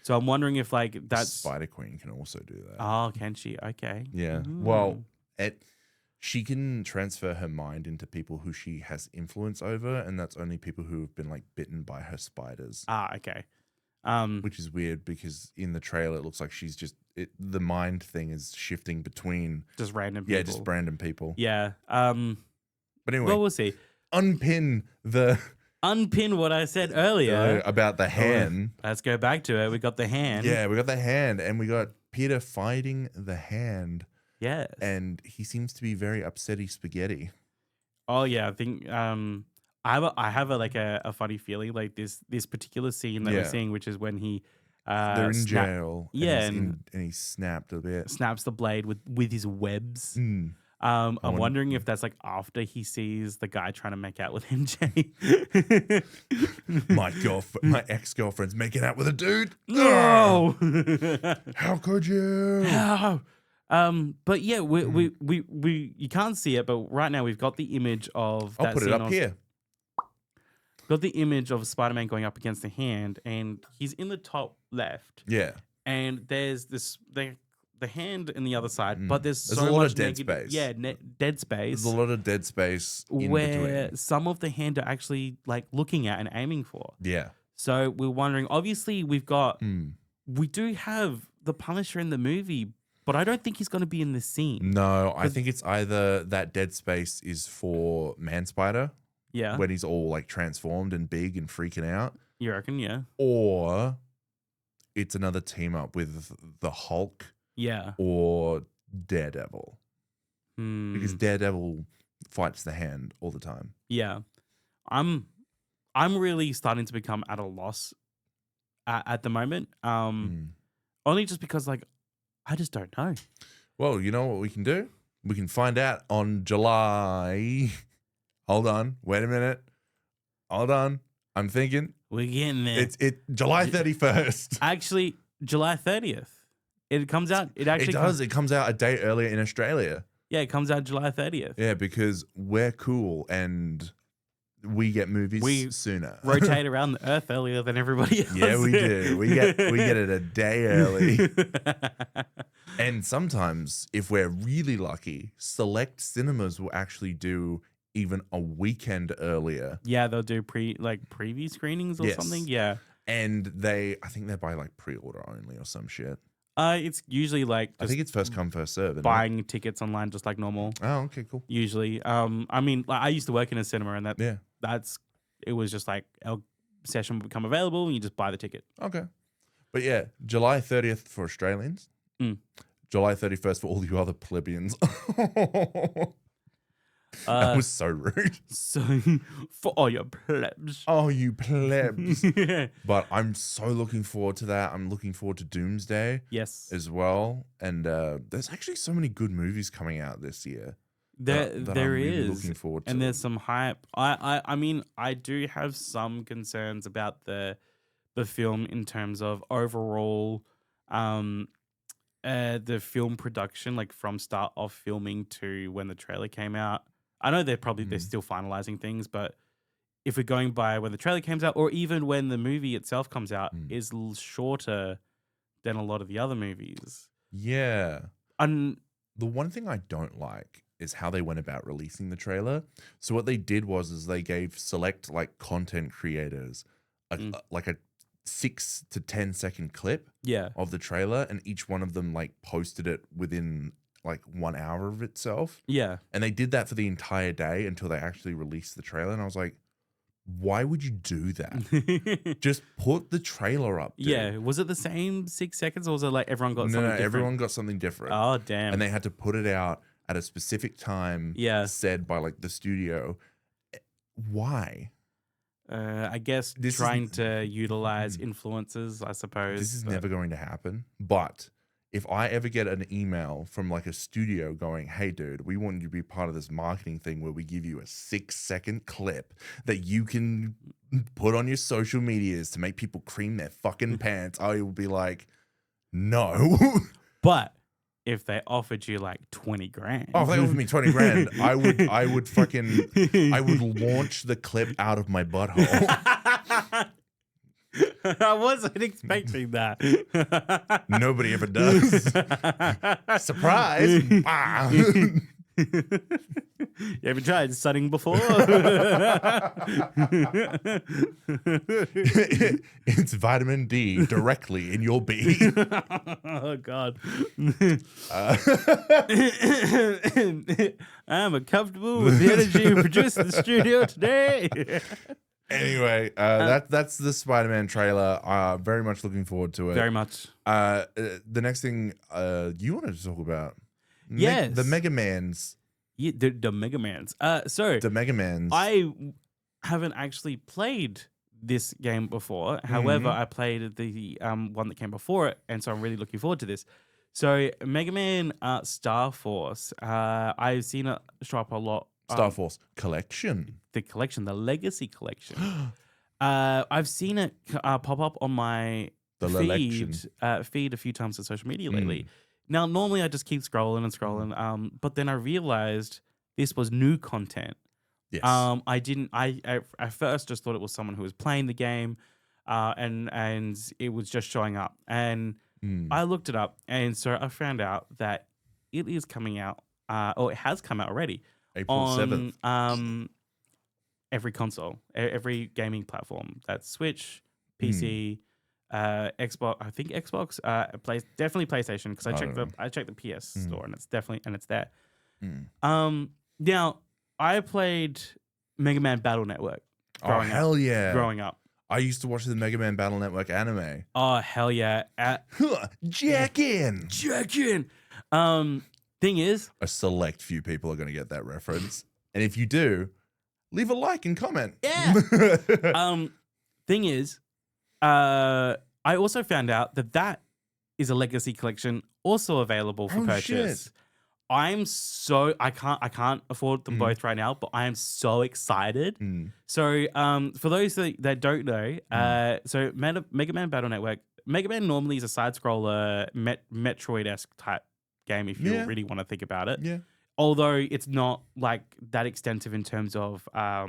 So I'm wondering if like that's Spider Queen can also do that. Oh, can she? Okay. Yeah. Well, she can transfer her mind into people who she has influence over, and that's only people who have been like bitten by her spiders. Okay. Which is weird because in the trailer it looks like she's just the mind thing is shifting between just random people. Yeah, just random people. Yeah. But anyway, well, we'll see. Unpin what I said earlier about the hand. Let's go back to it. We got the hand. Yeah, we got the hand, and we got Peter fighting the hand. Yes. And he seems to be very upsetty spaghetti. Oh yeah, I think I have a funny feeling like this particular scene that we're seeing, which is when he they're in jail. And he snapped a bit. Snaps the blade with his webs. I'm wondering if that's like after he sees the guy trying to make out with MJ. My ex-girlfriend's making out with a dude. No. How could you? How? But yeah, we you can't see it, but right now we've got the image of. I'll put it up here. Got the image of Spider-Man going up against the hand, and he's in the top left. Yeah, and there's the hand in the other side, but there's a lot of dead space. Yeah, dead space. There's a lot of dead space in where between. Some of the hand are actually like looking at and aiming for. Yeah. So we're wondering. Obviously, we do have the Punisher in the movie. But I don't think he's going to be in this scene. No, I think it's either that dead space is for Man Spider. Yeah. When he's all like transformed and big and freaking out. You reckon? Yeah. Or it's another team up with the Hulk. Yeah. Or Daredevil. Because Daredevil fights the hand all the time. Yeah. I'm really starting to become at a loss at the moment. Only just because like I just don't know. Well, you know what we can do? We can find out on July. Hold on. Wait a minute. Hold on. I'm thinking. We're getting there. It's July 31st. Actually, July 30th. It comes out. It does. It comes out a day earlier in Australia. Yeah, it comes out July 30th. Yeah, because we're cool and we get movies sooner. Rotate around the earth earlier than everybody else. Yeah, we do. We get it a day early. And sometimes, if we're really lucky, select cinemas will actually do even a weekend earlier. Yeah, they'll do preview screenings or something. Yeah. And I think they're by like pre-order only or some shit. It's usually like I think it's first come, first serve. Buying tickets online just like normal. Oh, okay, cool. Usually. I mean, like, I used to work in a cinema and it was just like our session would become available and you just buy the ticket. Okay. But yeah, July 30th for Australians. July 31st for all you other plebeians. That was so rude. So for all your plebs. Oh, you plebs. But I'm so looking forward to that. I'm looking forward to Doomsday. Yes. As well. And there's actually so many good movies coming out this year. There I'm really is. Looking forward to. And there's some hype. I mean, I do have some concerns about the film in terms of overall the film production, like from start of filming to when the trailer came out. I know they're still finalizing things, but if we're going by when the trailer comes out, or even when the movie itself comes out, is shorter than a lot of the other movies. Yeah. And the one thing I don't like is how they went about releasing the trailer. So what they did was they gave select like content creators like a 6 to 10 second clip of the trailer, and each one of them like posted it within like 1 hour of itself. Yeah. And they did that for the entire day until they actually released the trailer. And I was like, why would you do that? Just put the trailer up, dude. Yeah. Was it the same 6 seconds, or was it like everyone got something different? No, everyone got something different. Oh, damn. And they had to put it out at a specific time said by like the studio. Why? I guess trying to utilize influencers, I suppose. This is never going to happen. But if I ever get an email from like a studio going, hey, dude, we want you to be part of this marketing thing where we give you a 6 second clip that you can put on your social medias to make people cream their fucking pants, I will be like, No. But if they offered you like 20 grand. Oh, if they offered me 20 grand, I would launch the clip out of my butthole. I wasn't expecting that. Nobody ever does. Surprise. Ah. You ever tried sunning before? It's vitamin D directly in your bee. Oh, God. I'm uncomfortable with the energy we produced in the studio today. Anyway, that's the Spider-Man trailer. Very much looking forward to it. Very much. The next thing you wanted to talk about. Yes. The Mega Mans. Yeah, the Mega Mans. The Mega Mans. I haven't actually played this game before. However, I played the one that came before it, and so I'm really looking forward to this. So Mega Man Star Force, I've seen it show up a lot. Star Force Collection. The collection, the Legacy Collection. I've seen it pop up on my feed a few times on social media lately. Now, normally I just keep scrolling and scrolling, but then I realized this was new content. Yes. I at first just thought it was someone who was playing the game, and it was just showing up. And I looked it up, and so I found out that it is coming out, or it has come out already. April 7th. Every console, every gaming platform. That's Switch, PC, Xbox. I think Xbox. Definitely PlayStation, because I checked the PS store, and it's there. Now I played Mega Man Battle Network. Growing up. I used to watch the Mega Man Battle Network anime. Oh, hell yeah. Jack in. Thing is, A select few people are going to get that reference. And if you do, leave a like and comment. Yeah. Thing is, I also found out that is a Legacy Collection also available for purchase. Shit. I can't afford them both right now, but I am so excited. So, for those that don't know, so Mega Man Battle Network, Mega Man normally is a side scroller, Metroid-esque type game, if you really want to think about it. Yeah. Although it's not like that extensive in terms of how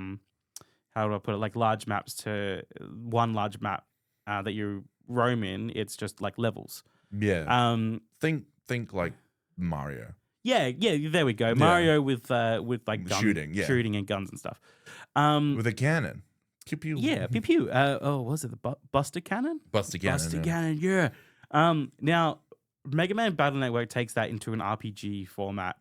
do I put it, like large maps to one large map that you roam in. It's just like levels. Yeah. Think like Mario. Yeah, there we go. Mario with like shooting and guns and stuff. With a cannon. Pew pew. Yeah, pew pew. Was it the Buster Cannon? Buster Cannon. Buster Cannon, yeah. Now Mega Man Battle Network takes that into an RPG format,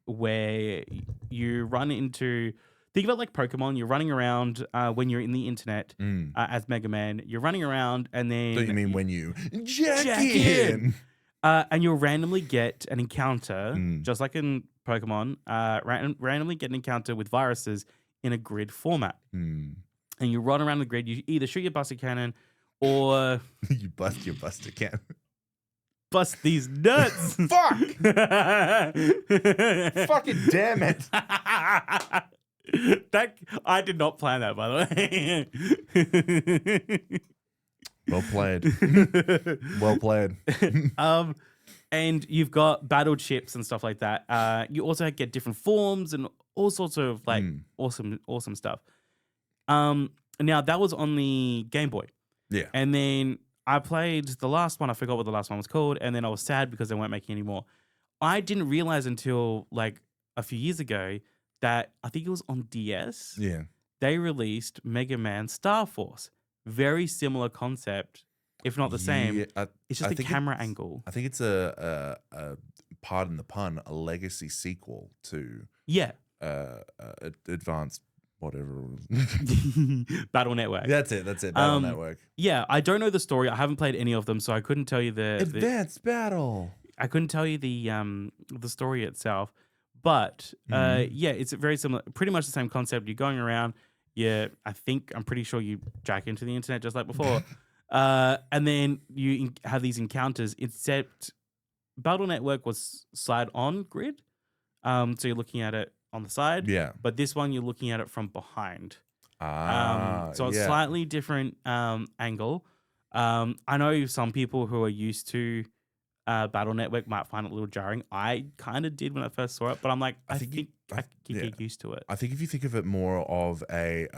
where you run into. Think of it like Pokemon. You're running around when you're in the internet as Mega Man. You're running around, and then. Don't you mean when you jack in? And you'll randomly get an encounter, just like in Pokemon. Randomly get an encounter with viruses in a grid format, and you run around the grid. You either shoot your Buster Cannon, or you bust your Buster Cannon. Bust these nuts. Fuck! Fucking damn it. I did not plan that, by the way. Well played. Well played. And you've got battle chips and stuff like that. You also get different forms and all sorts of like awesome stuff. Now that was on the Game Boy. Yeah. And then I played the last one. I forgot what the last one was called. And then I was sad because they weren't making any more. I didn't realize until like a few years ago that I think it was on DS. Yeah. They released Mega Man Star Force. Very similar concept, if not the same. It's just a camera angle. I think it's a pardon the pun, a legacy sequel to Advanced whatever it was. Battle Network. That's it. Battle Network. Yeah, I don't know the story. I haven't played any of them, so I couldn't tell you Advanced Battle. I couldn't tell you the story itself. But it's very similar. Pretty much the same concept. You're going around. Yeah, I'm pretty sure you jack into the internet just like before. And then you have these encounters, except Battle Network was side on grid. So you're looking at it on the side. Yeah. But this one, you're looking at it from behind. So it's slightly different angle. I know some people who are used to Battle Network might find it a little jarring. I kind of did when I first saw it, but I'm like, I think I could get used to it. I think if you think of it more of a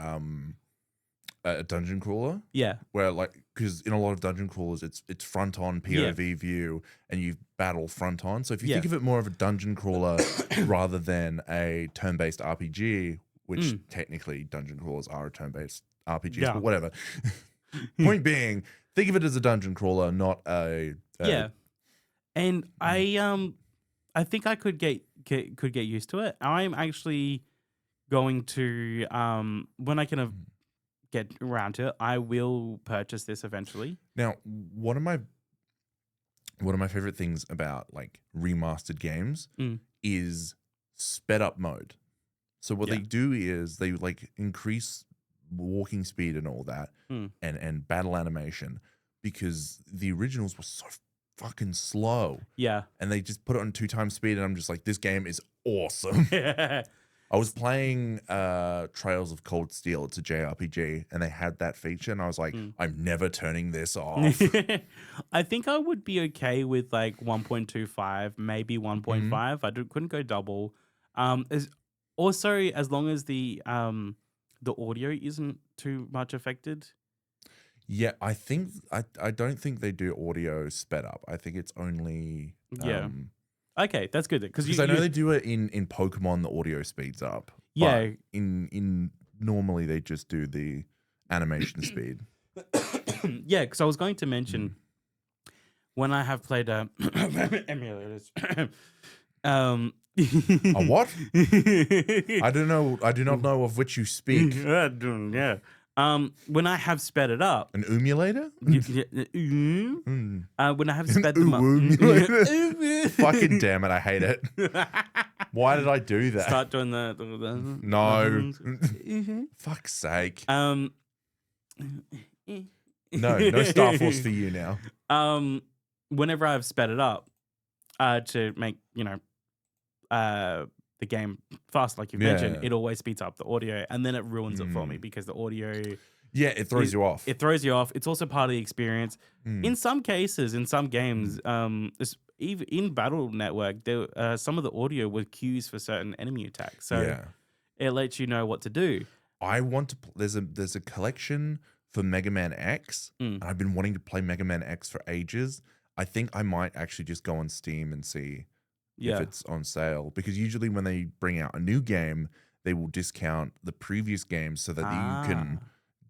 dungeon crawler, Yeah, where like because in a lot of dungeon crawlers it's front on POV view and you battle front on. So if you think of it more of a dungeon crawler rather than a turn-based RPG, which technically dungeon crawlers are a turn-based RPGs, but whatever. Point being, think of it as a dungeon crawler, not a And I think I could get used to it. I'm actually going to when I can get around to it, I will purchase this eventually. Now, one of my favorite things about like remastered games is sped up mode. So what they do is they like increase walking speed and all that and battle animation, because the originals were so fucking slow. Yeah. And they just put it on 2 times speed and I'm just like, this game is awesome. I was playing Trails of Cold Steel. It's a JRPG, and they had that feature, and I was like, I'm never turning this off. I think I would be okay with like 1.25, maybe 1.5. I couldn't go double. Also, as long as the audio isn't too much affected. Yeah, I think I don't think they do audio sped up. I think it's only Okay, that's good because I know they do it in Pokemon. The audio speeds up. Yeah. But in normally they just do the animation speed. Yeah, because I was going to mention when I have played emulators. A what? I don't know. I do not know of which you speak. Yeah. When I have sped it up, An emulator? When I have sped them up, fucking damn it, I hate it. Why did I do that? Start doing the no. Fuck's sake. No, Star Force for you now. Whenever I've sped it up, to make the game fast, like you mentioned, it always speeds up the audio, and then it ruins it for me because the audio. Yeah, it throws you off. It throws you off. It's also part of the experience. In some cases, in some games, even in Battle Network, there some of the audio were cues for certain enemy attacks, so it lets you know what to do. I want to. There's a collection for Mega Man X, and I've been wanting to play Mega Man X for ages. I think I might actually just go on Steam and see if it's on sale, because usually when they bring out a new game, they will discount the previous game so that you can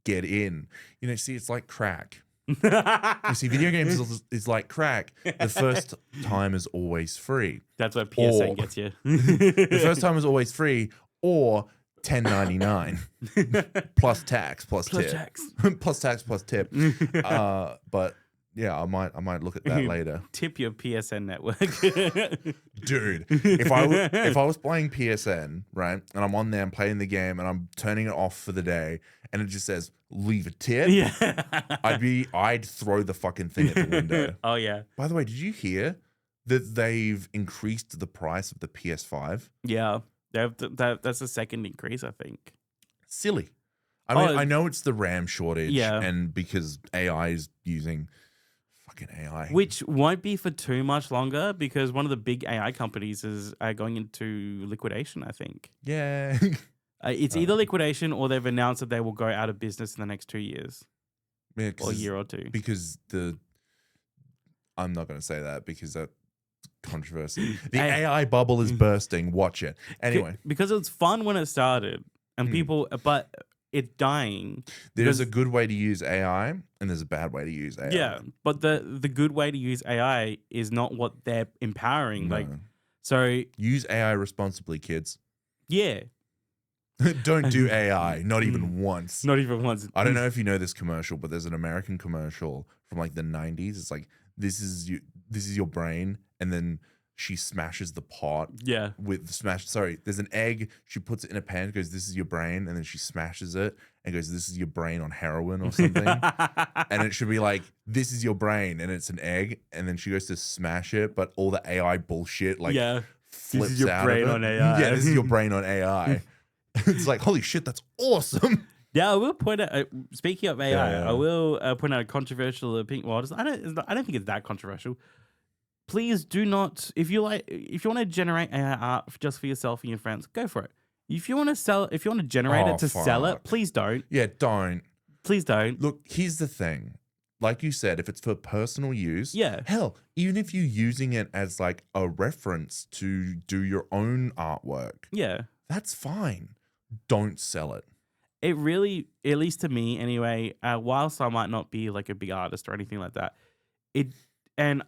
get in. See, it's like crack. You see, video games is like crack. The first time is always free. That's what PSN gets you. The first time is always free, or $10.99 plus tax plus tip. Plus tax plus tip. But yeah, I might look at that later. Tip your PSN network. Dude, if I was playing PSN, right, and I'm on there and playing the game and I'm turning it off for the day and it just says leave a tip, I'd throw the fucking thing at the window. Oh yeah. By the way, did you hear that they've increased the price of the PS5? Yeah. That's the second increase, I think. Silly. I mean, I know it's the RAM shortage, and because AI is using fucking AI, which won't be for too much longer, because one of the big AI companies is going into liquidation, I think. Yeah. It's either liquidation or they've announced that they will go out of business in the next 2 years. Yeah, or a year or two. Because I'm not going to say that because that controversy. The AI bubble is bursting. Watch it. Anyway. Because it was fun when it started and people, but it's dying. There's a good way to use AI and there's a bad way to use AI. Yeah, but the good way to use AI is not what they're empowering. No. So use AI responsibly, kids. Yeah. Don't do AI, not even once. Not even once. I don't know if you know this commercial, but there's an American commercial from like the 90s. It's like, this is your brain, and then she smashes the pot. Yeah. There's an egg. She puts it in a pan, goes, this is your brain, and then she smashes it and goes, this is your brain on heroin or something. And it should be like, this is your brain, and it's an egg, and then she goes to smash it, but all the AI bullshit flips out. This is your brain on AI. Yeah, this is your brain on AI. It's like, holy shit, that's awesome. Yeah, I will point out. Speaking of AI, Yeah. I will point out a controversial opinion. Well, I don't think it's that controversial. Please do not. If you want to generate AI art just for yourself and your friends, go for it. If you want to generate it to sell it, fuck. please don't. Yeah, don't. Please don't. Look, here's the thing. Like you said, if it's for personal use, Yeah. hell, even if you're using it as like a reference to do your own artwork, Yeah. that's fine. Don't sell it. It really, at least to me anyway, whilst I might not be like a big artist or anything like that, and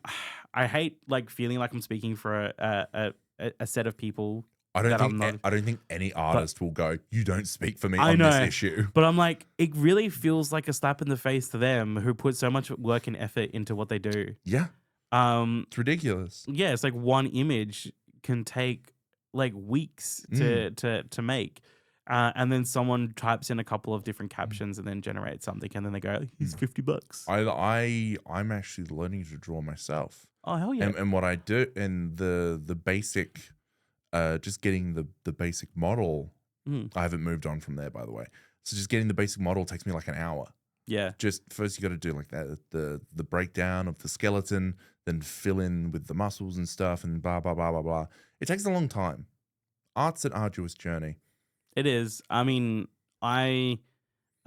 I hate like feeling like I'm speaking for a set of people. I don't think any artist will go, you don't speak for me on this issue. But I'm like, it really feels like a slap in the face to them who put so much work and effort into what they do. Yeah. It's ridiculous. Yeah, it's like one image can take like weeks to make. And then someone types in a couple of different captions and then generates something, and then they go, "Here's $50." I'm actually learning to draw myself. Oh hell yeah! And what I do, and the basic, just getting the basic model. I haven't moved on from there, by the way. So just getting the basic model takes me like an hour. Yeah. Just first you got to do like that the breakdown of the skeleton, then fill in with the muscles and stuff, and blah blah blah blah blah. It takes a long time. Art's an arduous journey. It is. I mean, a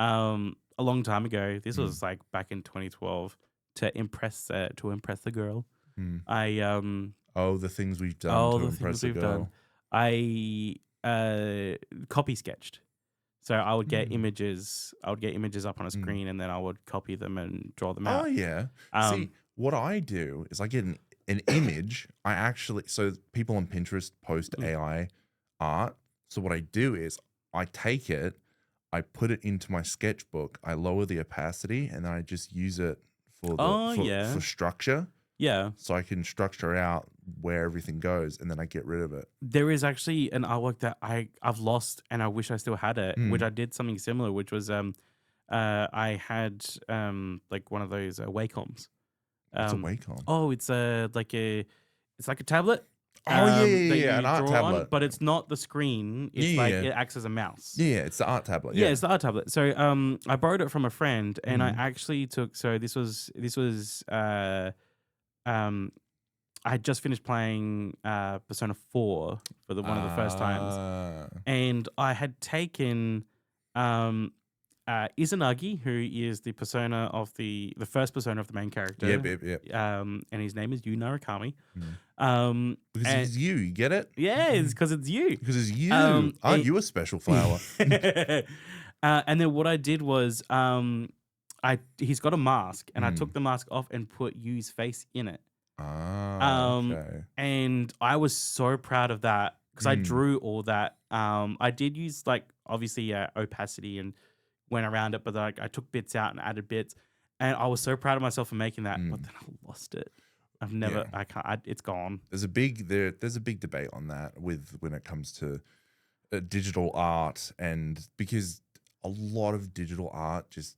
long time ago, this was like back in 2012, to impress the girl. The things we've done to impress a girl. I copy sketched. So I would get images. I would get images up on a screen, and then I would copy them and draw them out. Oh yeah. See, what I do is I get an image. So people on Pinterest post AI art. So what I do is I take it, I put it into my sketchbook, I lower the opacity, and then I just use it for for structure. Yeah. So I can structure out where everything goes, and then I get rid of it. There is actually an artwork that I've lost, and I wish I still had it, which I did something similar, which was I had like one of those Wacom. What's a Wacom? Oh, it's like a tablet. Oh yeah, an art tablet. But it's not the screen. It's it acts as a mouse. Yeah, it's the art tablet. Yeah, it's the art tablet. So I borrowed it from a friend, and I actually took. So this was I had just finished playing Persona 4 for one of the first times, and I had taken Izanagi, who is the persona of the first persona of the main character. Yep. And his name is Yu Narukami. Because it's you get it? Yeah, it's because it's you. Because it's you. Aren't you a special flower? And then what I did was he's got a mask, and I took the mask off and put Yu's face in it. Okay. And I was so proud of that because I drew all that. I did use like obviously opacity and went around it, but like I took bits out and added bits, and I was so proud of myself for making that. But then I lost it. I can't. It's gone. There's a big debate on that when it comes to digital art, and because a lot of digital art just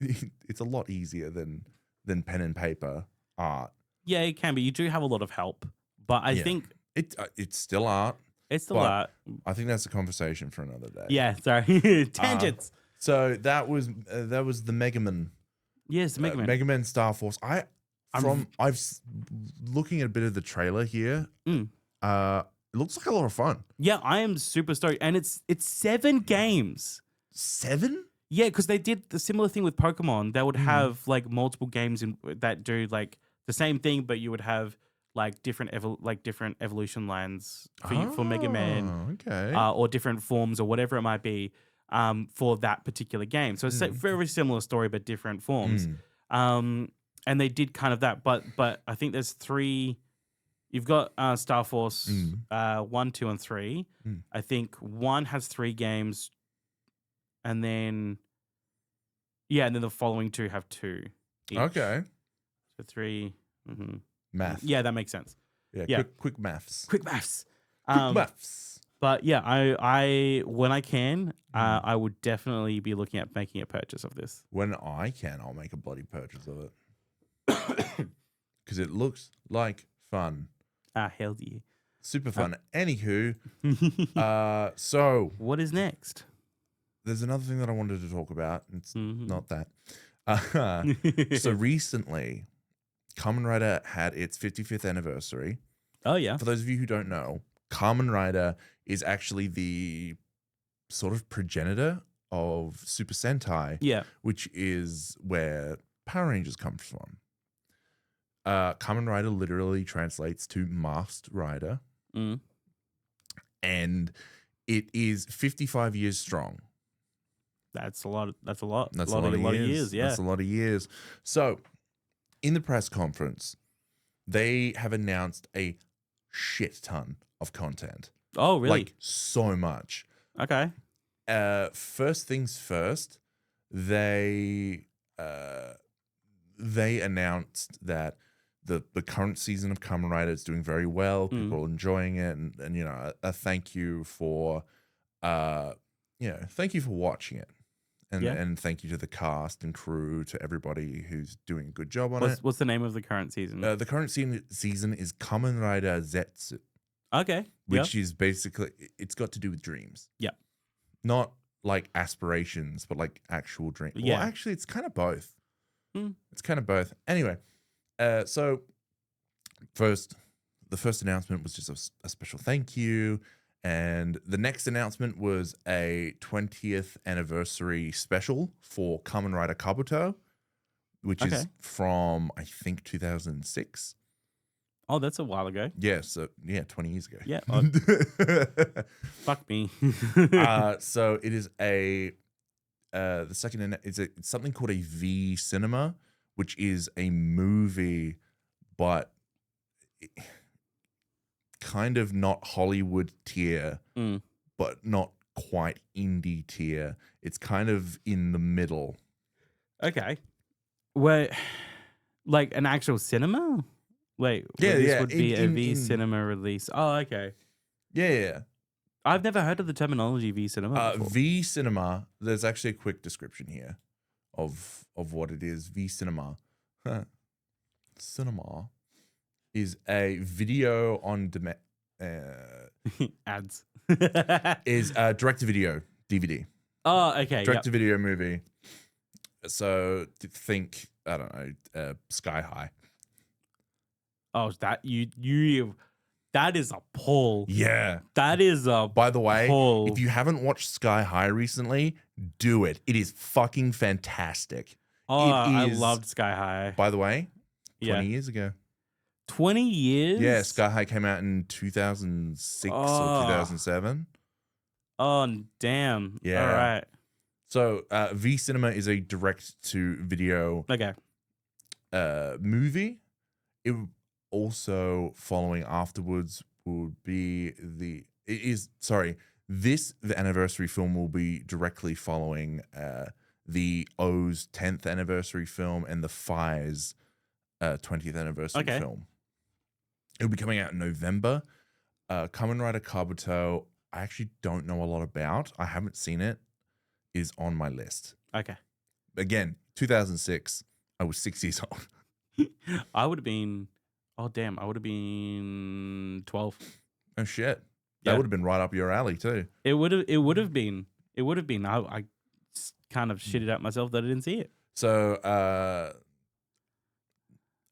it's a lot easier than pen and paper art. Yeah, it can be. You do have a lot of help, but I think it's still art. It's still art. I think that's a conversation for another day. Yeah, sorry. Tangents. So that was the Mega Man. Yes, the Mega Man. Mega Man Star Force. Looking at a bit of the trailer here. It looks like a lot of fun. Yeah, I am super stoked, and it's 7 games. 7? Yeah, because they did the similar thing with Pokemon. They would have like multiple games that do like the same thing, but you would have like different evolution lines for Mega Man, or different forms or whatever it might be, for that particular game. So it's a very similar story but different forms. And they did kind of that, but I think there's 3. You've got Star Force 1, 2, and 3. I think 1 has 3 games, and then the following 2 have 2 each. Okay. So 3. Math. Yeah, that makes sense. Yeah. Quick maths. Quick maths. Maths. But yeah, I when I can, I would definitely be looking at making a purchase of this. When I can, I'll make a bloody purchase of it. Because it looks like fun. Hell yeah. Super fun. Anywho, so what is next? there's another thing that I wanted to talk about. It's Mhm. not that. So recently, Kamen Rider had its 55th anniversary. Oh, yeah. For those of you who don't know, Kamen Rider is actually the sort of progenitor of Super Sentai, Yeah. which is where Power Rangers comes from. Kamen Rider literally translates to Masked Rider, Mm. and it is 55 years strong. That's a lot. That's a lot. That's A lot of years. Yeah. That's a lot of years. So, in the press conference, they have announced a shit ton of content. Oh, really? Like, so much. Okay. First things first, they announced that the current season of Kamen Rider is doing very well. Mm. People are enjoying it, and you know, a thank you for thank you for watching it. Yeah. And thank you to the cast and crew, to everybody who's doing a good job on it. What's the name of the current season? The current season is Kamen Rider Zetsu, Okay. which is basically, it's got to do with dreams. Yeah. Not like aspirations, but like actual dreams. Yeah. Well, actually, it's kind of both. Mm. It's kind of both. Anyway, so the first announcement was just a special thank you. And the next announcement was a 20th anniversary special for Kamen Rider Kabuto, which is Okay. from, I think, 2006. Oh, that's a while ago. Yeah, so 20 years ago. Yeah. Fuck me. So it is the second, it's something called a V Cinema, which is a movie, but kind of not Hollywood tier, Mm. but not quite indie tier. It's kind of in the middle. Okay. Wait, like an actual cinema? Wait, Yeah, this yeah, would be a in- V in- cinema release. Oh, okay. Yeah. I've never heard of the terminology V cinema before. V Cinema, there's actually a quick description here of what it is. V Cinema. Cinema is a video on demand. Ads. Is direct to video DVD. Oh, okay. Direct to video movie. So think, I don't know, Sky High. Oh, that that is a pull. Yeah. That is a By the way, pull. if you haven't watched Sky High recently, do it. It is fucking fantastic. Oh, I is- loved Sky High. By the way, 20 Yeah. years ago. 20 years? Yeah, Sky High came out in 2006 or Oh. 2007. Oh, damn. Yeah. All right. So V Cinema is a direct to video Okay. movie. It would also, following afterwards, would be the anniversary film will be directly following the O's 10th anniversary film and the Fi's 20th anniversary film. It'll be coming out in November. Kamen Rider Kabuto, I actually don't know a lot about. I haven't seen it. Is on my list. Okay. Again, 2006. I was 6 years old. I would have been, oh, damn. I would have been 12. Oh shit. That Yeah. would have been right up your alley too. It would have been. I kind of shitted out myself that I didn't see it. So a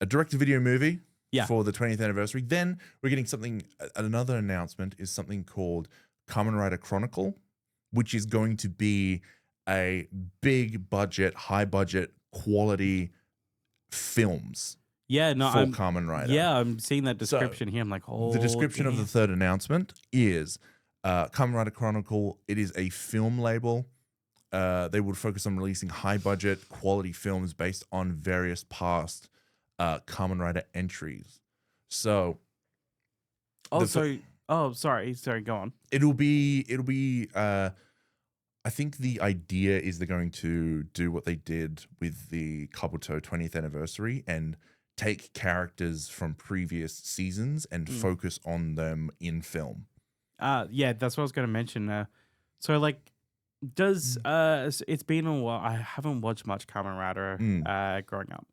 direct-to-video movie Yeah. for the 20th anniversary. Then we're getting something, another announcement is something called Kamen Rider Chronicle, which is going to be a big budget, high budget, quality films Yeah, no, for Kamen Rider. Yeah, I'm seeing that description here. I'm like, oh. The description of the damn. third announcement is Kamen Rider Chronicle. It is a film label. They would focus on releasing high budget, quality films based on various past Kamen Rider entries. So, Oh, sorry, go on. it'll be. I think the idea is they're going to do what they did with the Kabuto 20th anniversary and take characters from previous seasons and focus on them in film. Yeah, that's what I was going to mention. So like, does it's been a while. I haven't watched much Kamen Rider growing up.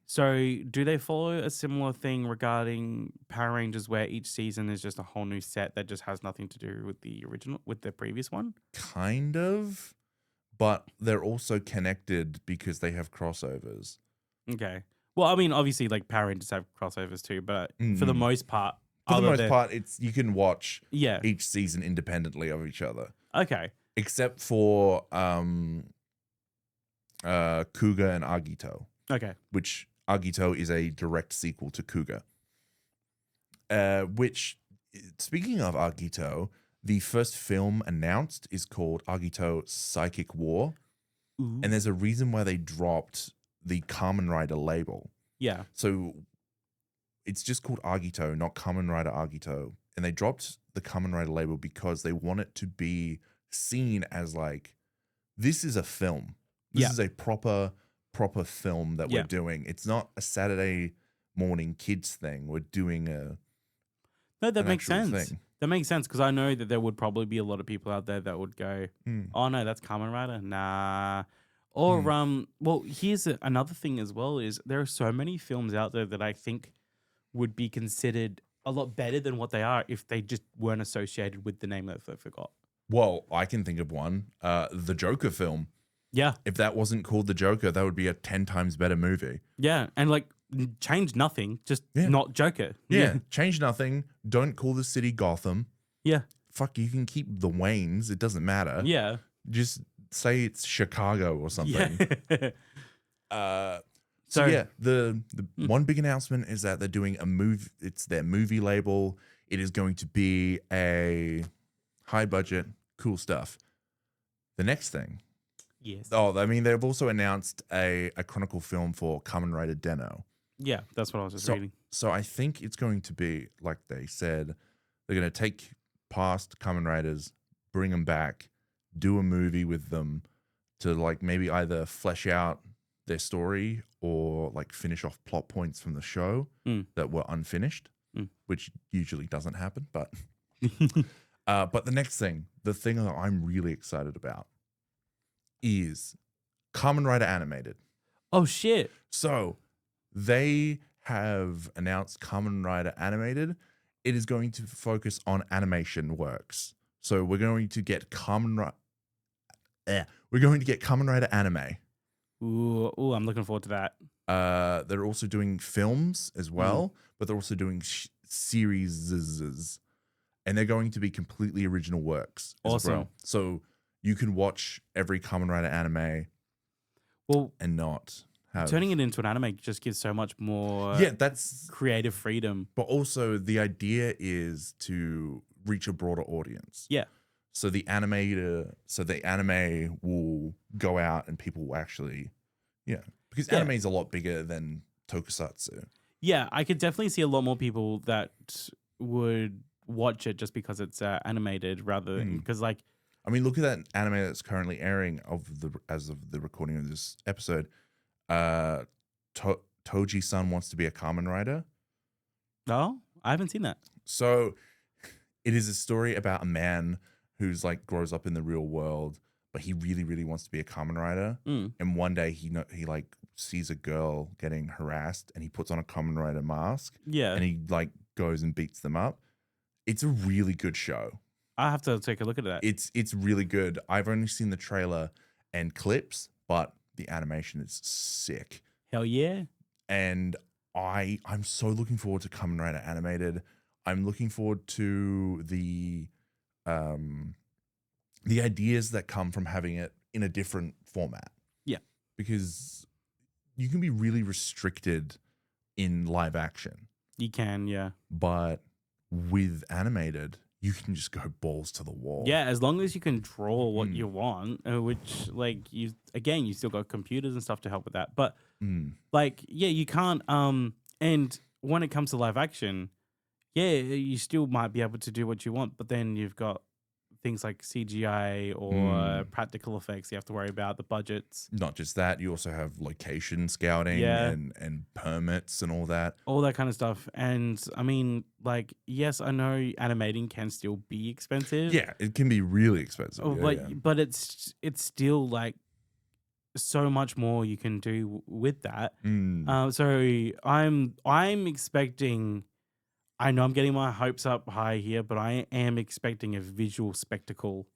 So do they follow a similar thing regarding Power Rangers where each season is just a whole new set that just has nothing to do with the original, with the previous one? Kind of. but they're also connected because they have crossovers. Okay. Well, I mean, obviously, like Power Rangers have crossovers too, but for the Mm-mm. most part, For the other most than part, it's you can watch yeah, each season independently of each other, okay, except for Kuga and Agito, okay, which Agito is a direct sequel to Kuga. Which, speaking of Agito, the first film announced is called Agito Psychic War, ooh, and there's a reason why they dropped the Kamen Rider label. yeah, So it's just called Agito, not Kamen Rider Agito. And they dropped the Kamen Rider label because they want it to be seen as like, this is a film. This yeah, is a proper film that we're yeah. doing. It's not a Saturday morning kids thing. We're doing No, that an makes actual sense. thing. That makes sense because I know that there would probably be a lot of people out there that would go, Hmm. "Oh no, that's Kamen Rider." Nah. Or well, here's another thing as well is there are so many films out there that I think would be considered a lot better than what they are if they just weren't associated with the name that they forgot. Well, I can think of one. The Joker film. Yeah, If that wasn't called The Joker, that would be a 10 times better movie. yeah, and like change nothing, just Yeah. not Joker. Yeah. Change nothing. Don't call the city Gotham. yeah, Fuck, you can keep the Waynes. It doesn't matter. yeah, Just say it's Chicago or something. yeah. So So- yeah, the one big announcement is that they're doing a movie. It's their movie label. It is going to be a high budget, cool stuff. The next thing. Yes. Oh, I mean, they've also announced a Chronicle film for Kamen Rider Den-O. Yeah, that's what I was just reading. So I think it's going to be, like they said, they're going to take past Kamen Riders, bring them back, do a movie with them to like maybe either flesh out their story or like finish off plot points from the show that were unfinished, which usually doesn't happen. But the next thing, the thing that I'm really excited about is Kamen Rider Animated. Oh shit. So they have announced Kamen Rider Animated. It is going to focus on animation works. So we're going to get Kamen Rider anime. Ooh, I'm looking forward to that. They're also doing films as well, but they're also doing series, and they're going to be completely original works as Awesome. well. So you can watch every Kamen Rider anime Well, and not have turning it into an anime just gives so much more that's creative freedom. but also the idea is to reach a broader audience. Yeah. So the anime will go out and people will actually, because anime is a lot bigger than tokusatsu. Yeah, I could definitely see a lot more people that would watch it just because it's animated rather than because like I mean, look at that anime that's currently airing as of the recording of this episode. Toji-san wants to be a Kamen Rider. oh, I haven't seen that. So it is a story about a man who's like grows up in the real world, but he really, really wants to be a Kamen Rider. And one day he like sees a girl getting harassed and he puts on a Kamen Rider mask. Yeah. And he like goes and beats them up. It's a really good show. I have to take a look at that. It's really good. I've only seen the trailer and clips, but the animation is sick. Hell yeah. And I'm so looking forward to Kamen Rider Animated. I'm looking forward to the ideas that come from having it in a different format. Yeah. Because you can be really restricted in live action. You can, yeah. But with animated, you can just go balls to the wall. Yeah, as long as you can draw what you want, which like you still got computers and stuff to help with that. But like, yeah, you can't and when it comes to live action, yeah, you still might be able to do what you want, but then you've got things like CGI or practical effects you have to worry about, the budgets. Not just that, you also have location scouting and permits and all that. All that kind of stuff. And I mean, like, yes, I know animating can still be expensive. Yeah, it can be really expensive. But it's still like so much more you can do with that. So I'm expecting, I know I'm getting my hopes up high here, but I am expecting a visual spectacle.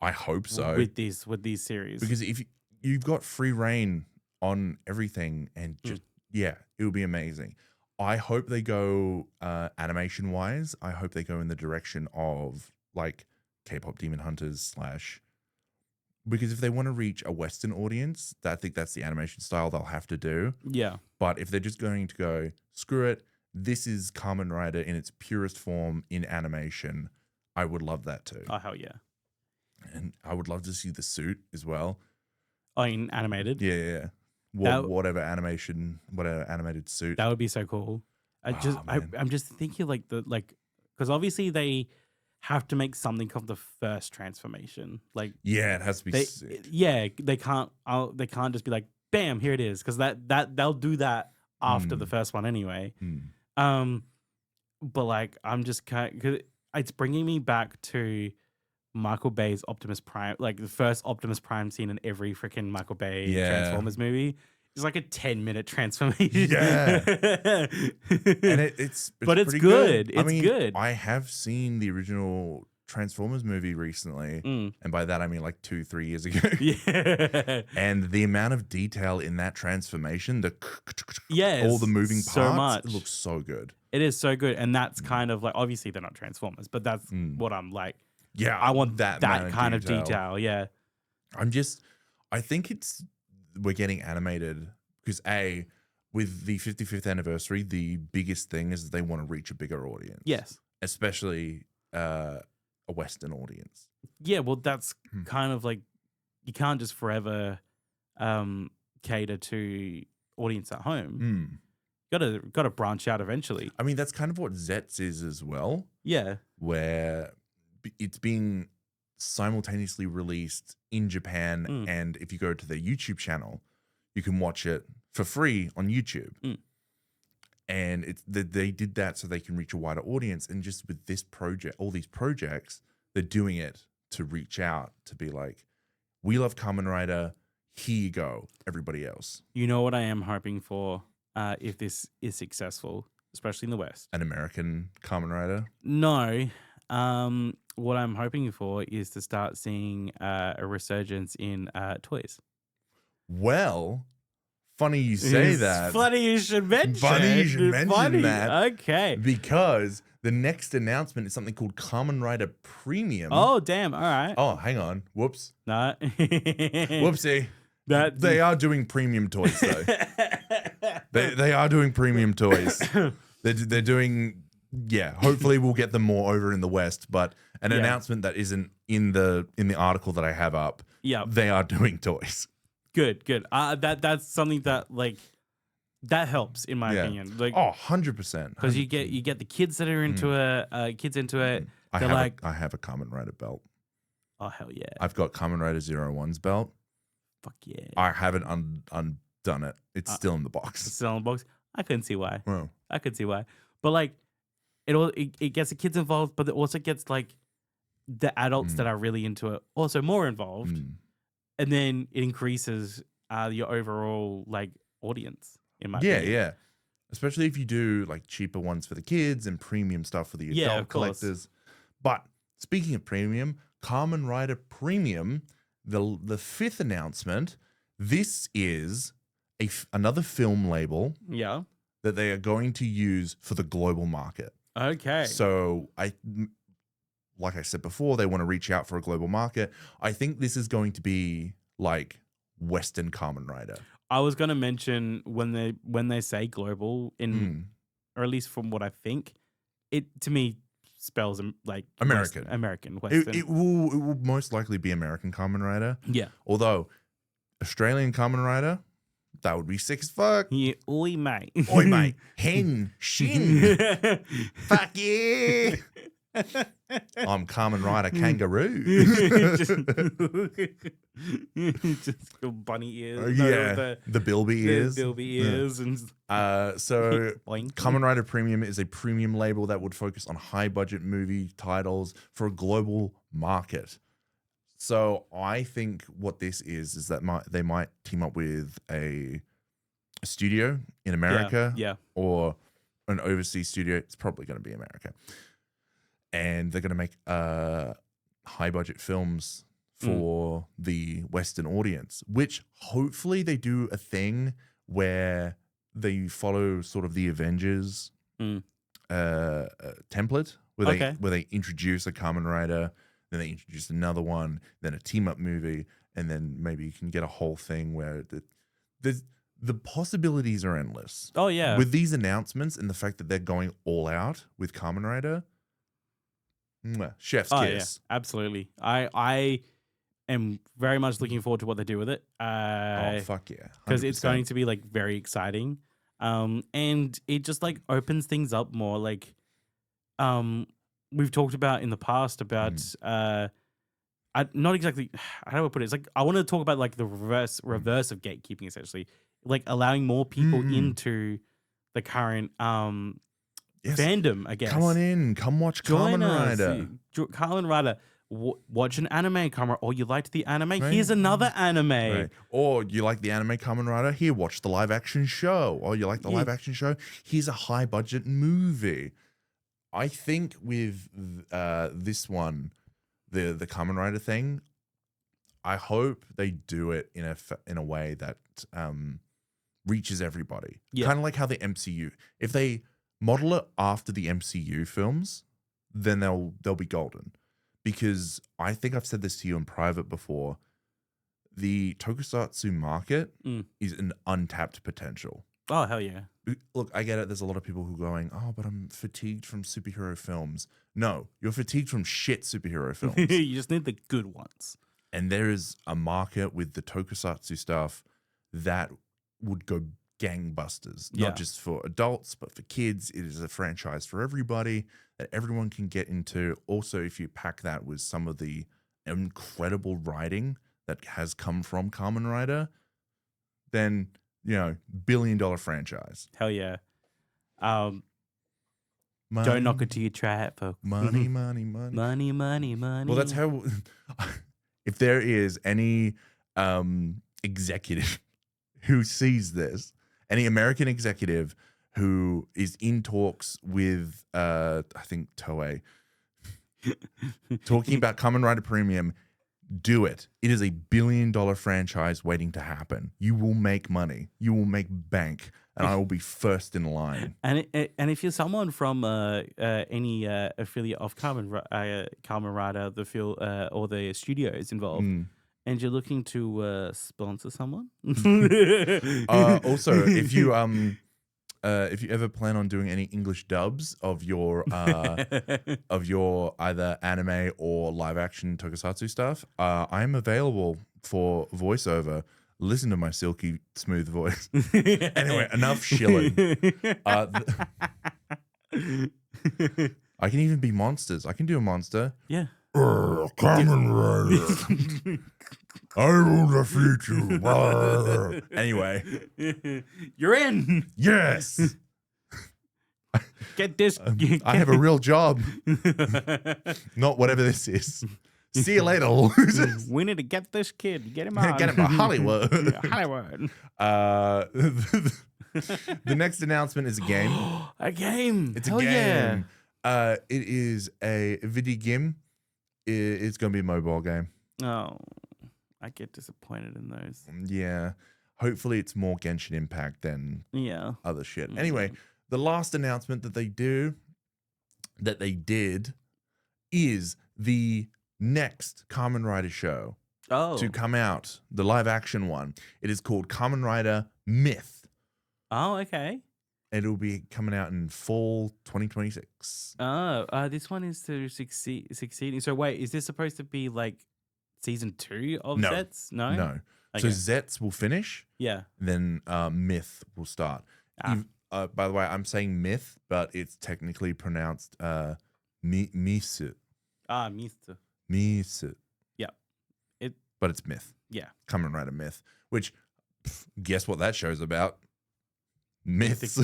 I hope so. with these series. Because if you've got free reign on everything and just it will be amazing. I hope they go animation wise. I hope they go in the direction of like K-pop Demon Hunters / because if they want to reach a Western audience, I think that's the animation style they'll have to do. Yeah. But if they're just going to go, screw it, this is Kamen Rider in its purest form in animation, I would love that too. Oh, hell yeah. And I would love to see the suit as well. Oh, in animated? Yeah. Whatever animated suit. That would be so cool. I'm just thinking because obviously they have to make something of the first transformation. Like, yeah, it has to be sick. Yeah, they can't just be like, bam, here it is, because that they'll do that after the first one anyway. But like, I'm just because it's bringing me back to Michael Bay's Optimus Prime, like the first Optimus Prime scene in every freaking Michael Bay Transformers movie. It's like a 10-minute transformation. Yeah. And it's but it's pretty good. It's I mean, good. I have seen the original Transformers movie recently. And by that, I mean like 2-3 years ago. Yeah. And the amount of detail in that transformation, all the moving parts, so much. It looks so good. It is so good. And that's kind of like, obviously they're not Transformers, but that's what I'm like. Yeah. I want that kind of detail. Yeah. I think we're getting animated because with the 55th anniversary, the biggest thing is they want to reach a bigger audience. Yes. Especially a Western audience. Yeah, well, that's kind of like, you can't just forever cater to audience at home. Got to branch out eventually. I mean, that's kind of what Zets is as well. Yeah. Where it's being simultaneously released in Japan, and if you go to their YouTube channel, you can watch it for free on YouTube. And they did that so they can reach a wider audience. And just with this project, all these projects, they're doing it to reach out, to be like, we love Kamen Rider, here you go, everybody else. You know what I am hoping for if this is successful, especially in the West? An American Kamen Rider? No. What I'm hoping for is to start seeing a resurgence in toys. Well, funny you say that. Funny you should mention that. Okay. Because the next announcement is something called Kamen Rider Premium. Oh, damn. All right. Oh, hang on. Whoops. No. Whoopsie. They are doing premium toys, though. they are doing premium toys. They're doing... Yeah, hopefully we'll get them more over in the West, but an announcement that isn't in the article that I have up. Yeah, they are doing toys. Good. That's something that like that helps in my opinion. Like 100%. Because you get the kids that are into it. I have a Kamen Rider belt. Oh hell yeah! I've got Kamen Rider 01's belt. Fuck yeah! I haven't undone it. It's still in the box. It's still in the box. I couldn't see why. Oh. I could see why, but like. It gets the kids involved, but it also gets like the adults that are really into it also more involved, and then it increases your overall like audience. In my opinion. Yeah, especially if you do like cheaper ones for the kids and premium stuff for the adult collectors. But speaking of premium, Kamen Rider Premium, the fifth announcement. This is another film label. Yeah. That they are going to use for the global market. Okay. So like I said before, they want to reach out for a global market. I think this is going to be like Western Kamen Rider. I was going to mention when they say global or at least from what I think, it to me spells like American. American Western. It will most likely be American Kamen Rider. Yeah. Although Australian Kamen Rider, that would be sick as fuck. Yeah, oi mate. Oi mate. Hen. Shin. Fuck yeah. I'm Kamen Rider Kangaroo. Just bunny ears. The Bilby ears. The Bilby ears. And so Kamen Rider Premium is a premium label that would focus on high budget movie titles for a global market. So I think what this is that they might team up with a studio in America, or an overseas studio. It's probably going to be America, and they're going to make high budget films for the Western audience, which hopefully they do a thing where they follow sort of the Avengers template where they introduce a Kamen Rider, then they introduce another one, then a team up movie, and then maybe you can get a whole thing where the possibilities are endless. Oh yeah, with these announcements and the fact that they're going all out with Kamen Rider, chef's kiss. Yeah, absolutely. I am very much looking forward to what they do with it. Oh fuck yeah, because it's 100%. going to be like very exciting, and it just like opens things up more. Like, we've talked about in the past about not exactly how do I put it? It's like I want to talk about like the reverse of gatekeeping, essentially, like allowing more people into the current fandom. I guess Come on in, come watch join Kamen us. Rider. Kamen Rider. Watch an anime, Kamen, or you liked the anime. Right. Here's another anime. Right. Or you like the anime Kamen Rider? Here, watch the live action show. Or you like the live action show? Here's a high budget movie. I think with this one, the Kamen Rider thing, I hope they do it in a way that reaches everybody. Yeah. Kind of like how the MCU. If they model it after the MCU films, then they'll be golden. Because I think I've said this to you in private before, the tokusatsu market is an untapped potential. Oh, hell yeah. Look, I get it. There's a lot of people who are going, oh, but I'm fatigued from superhero films. No, you're fatigued from shit superhero films. You just need the good ones. And there is a market with the tokusatsu stuff that would go gangbusters. Yeah. Not just for adults, but for kids. It is a franchise for everybody that everyone can get into. Also, if you pack that with some of the incredible writing that has come from Kamen Rider, then, billion-dollar franchise. Hell yeah. Don't Money, knock it till you try it, folks. money, money, money. Money, money, money. Well, that's how. If there is any executive who sees this, any American executive who is in talks with, I think Toei, talking about Kamen Rider Premium, do it. It is a billion-dollar franchise waiting to happen. You will make money. You will make bank, and I will be first in line. And if you're someone from any affiliate of Kamen Rider, the field or the studios involved, and you're looking to sponsor someone, also, if you ever plan on doing any English dubs of your either anime or live action tokusatsu stuff, I am available for voiceover. Listen to my silky smooth voice. Anyway, enough shilling. I can even be monsters. I can do a monster. Yeah. Kamen Rider. I will defeat you. Anyway. You're in. Yes. Get this. I have a real job. Not whatever this is. See you later, losers. We need to get this kid. Get him on. Get him to Hollywood. Hollywood. The next announcement is a game. A game. It's Hell a game. Yeah. It is a video game. It's going to be a mobile game. Oh, I get disappointed in those. Yeah. Hopefully it's more Genshin Impact than other shit. Anyway, the last announcement that they did is the next Kamen Rider show to come out, the live action one. It is called Kamen Rider Myth. Oh, okay. It'll be coming out in fall 2026. Oh, this one is to succeeding. So wait, is this supposed to be like season 2 of Zets? No. No. Okay. So Zets will finish. Yeah. Then Myth will start. By the way, I'm saying Myth, but it's technically pronounced Misu. Misu. Misu. Yeah. But it's Myth. Yeah. Kamen Rider Myth. Which, guess what that show's about? Myths.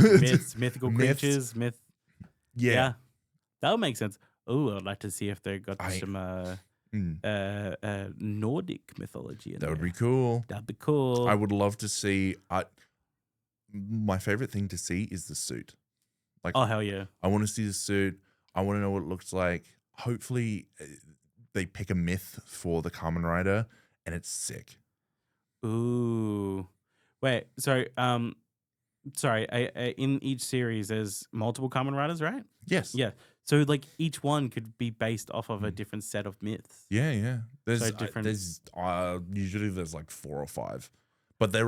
Mythical creatures, Yeah. That would make sense. Oh, I'd like to see if they got some Nordic mythology in there. That would be cool. That'd be cool. I would love to see. My favorite thing to see is the suit. Like, oh hell yeah! I want to see the suit. I want to know what it looks like. Hopefully, they pick a myth for the Kamen Rider, and it's sick. Ooh. Wait, sorry. In each series, there's multiple Kamen Riders, right? Yes. Yeah. So like each one could be based off of a Mm. different set of myths. Yeah. There's different- there's usually there's like 4 or 5, but they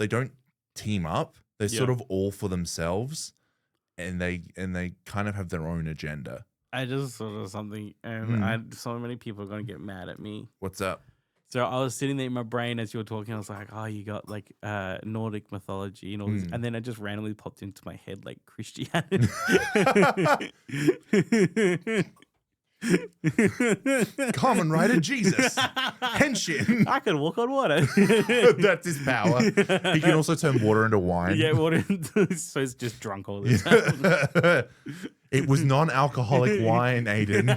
don't team up. They're sort Yeah. of all for themselves, and they kind of have their own agenda. I just saw something, and so many people are gonna get mad at me. What's up? So I was sitting there in my brain as you were talking. I was like, "Oh, you got like Nordic mythology and all this," and then it just randomly popped into my head like Christianity. Kamen Rider Jesus. Henshin. I could walk on water. That's his power. He can also turn water into wine. Yeah, water. So it's just drunk all the time. It was non-alcoholic wine, Aiden.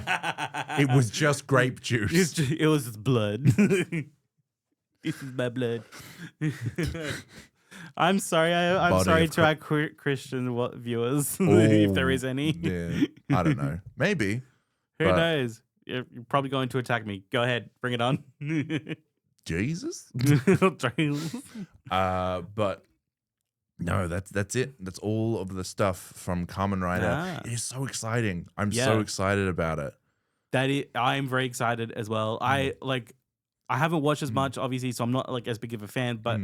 It was just grape juice. It was his blood. This is my blood. I'm sorry. I'm Body sorry of to our Christian viewers, if there is any. Yeah, I don't know. Maybe. Who but- knows? You're probably going to attack me. Go ahead, bring it on. Jesus. But no, that's it. That's all of the stuff from Kamen Rider. It is so exciting. I'm so excited about it. I'm very excited as well. I haven't watched as much, obviously, so I'm not like as big of a fan, but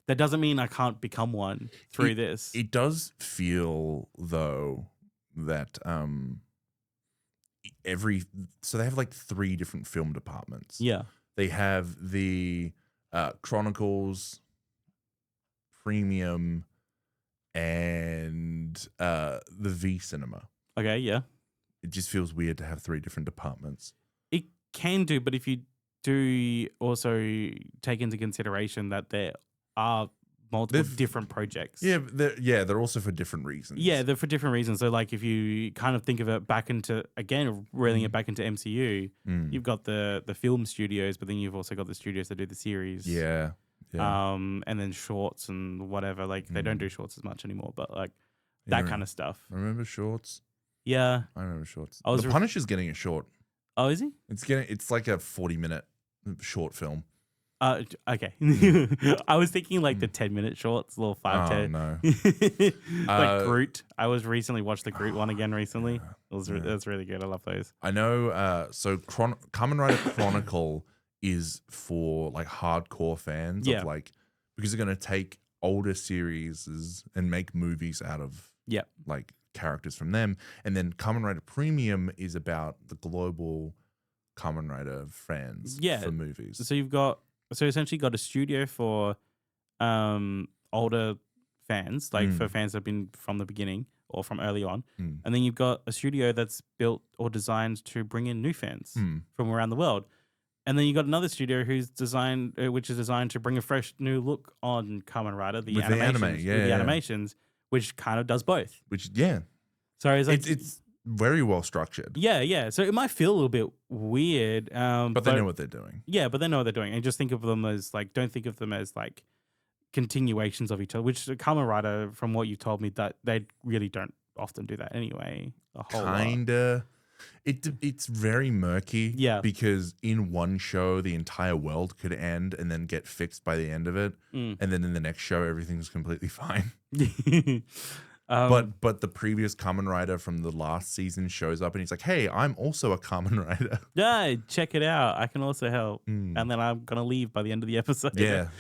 that doesn't mean I can't become one through this. It does feel though that so they have like 3 different film departments. Yeah. They have the Chronicles, Premium, and the V Cinema. Okay, yeah. It just feels weird to have 3 different departments. It can do, but if you do also take into consideration that there are multiple different projects. Yeah, they're also for different reasons. Yeah, they're for different reasons. So like if you kind of think of it back into, again, reeling it back into MCU, you've got the film studios, but then you've also got the studios that do the series. Yeah. And then shorts and whatever. Like they don't do shorts as much anymore, but like that kind of stuff. Remember shorts? Yeah. I remember shorts. I was The Punisher's getting a short. Oh, is he? It's like a 40-minute short film. Okay. I was thinking like the 10-minute shorts, little 5 10. No. Like Groot. I was recently watched the Groot one again recently. That's really good. I love those. I know. So Kamen Rider Chronicle is for like hardcore fans of like, because they're gonna take older series and make movies out of like characters from them, and then Kamen Rider Premium is about the global Kamen Rider fans for movies. So essentially got a studio for older fans, like for fans that have been from the beginning or from early on. And then you've got a studio that's built or designed to bring in new fans from around the world. And then you got another studio which is designed to bring a fresh new look on Kamen Rider, the animations, which kind of does both. So it's very well structured. Yeah. So it might feel a little bit weird, but they know what they're doing. Yeah, but they know what they're doing, and just think of them as like, don't think of them as like continuations of each other. Which Kamen Rider, from what you told me, that they really don't often do that anyway. Kinda. It's very murky. Yeah. Because in one show, the entire world could end and then get fixed by the end of it, and then in the next show, everything's completely fine. But the previous Kamen Rider from the last season shows up and he's like, "Hey, I'm also a Kamen Rider. Yeah, check it out. I can also help." And then I'm gonna leave by the end of the episode. Yeah,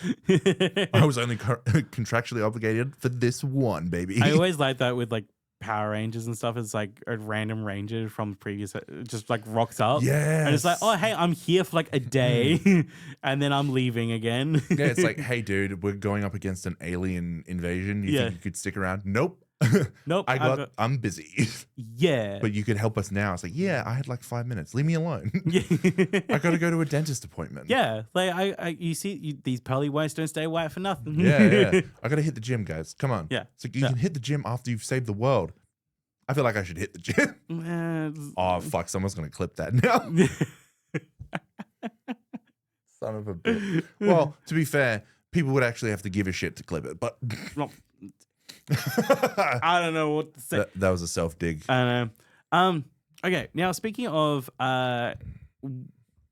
I was only contractually obligated for this one, baby. I always like that with like Power Rangers and stuff. It's like a random ranger from previous, just like rocks up. Yeah, and it's like, "Oh, hey, I'm here for like a day, and then I'm leaving again." Yeah, it's like, "Hey, dude, we're going up against an alien invasion. You think you could stick around?" Nope. Nope. I'm busy. Yeah. But you could help us now. It's like, yeah, I had like 5 minutes. Leave me alone. I got to go to a dentist appointment. Yeah. Like you see these pearly whites don't stay white for nothing. Yeah. I got to hit the gym, guys. Come on. Yeah. It's like you can hit the gym after you've saved the world. I feel like I should hit the gym. Oh, fuck. Someone's going to clip that now. Son of a bitch. Well, to be fair, people would actually have to give a shit to clip it, but... I don't know what to say. That was a self dig. I don't know. Okay, now speaking of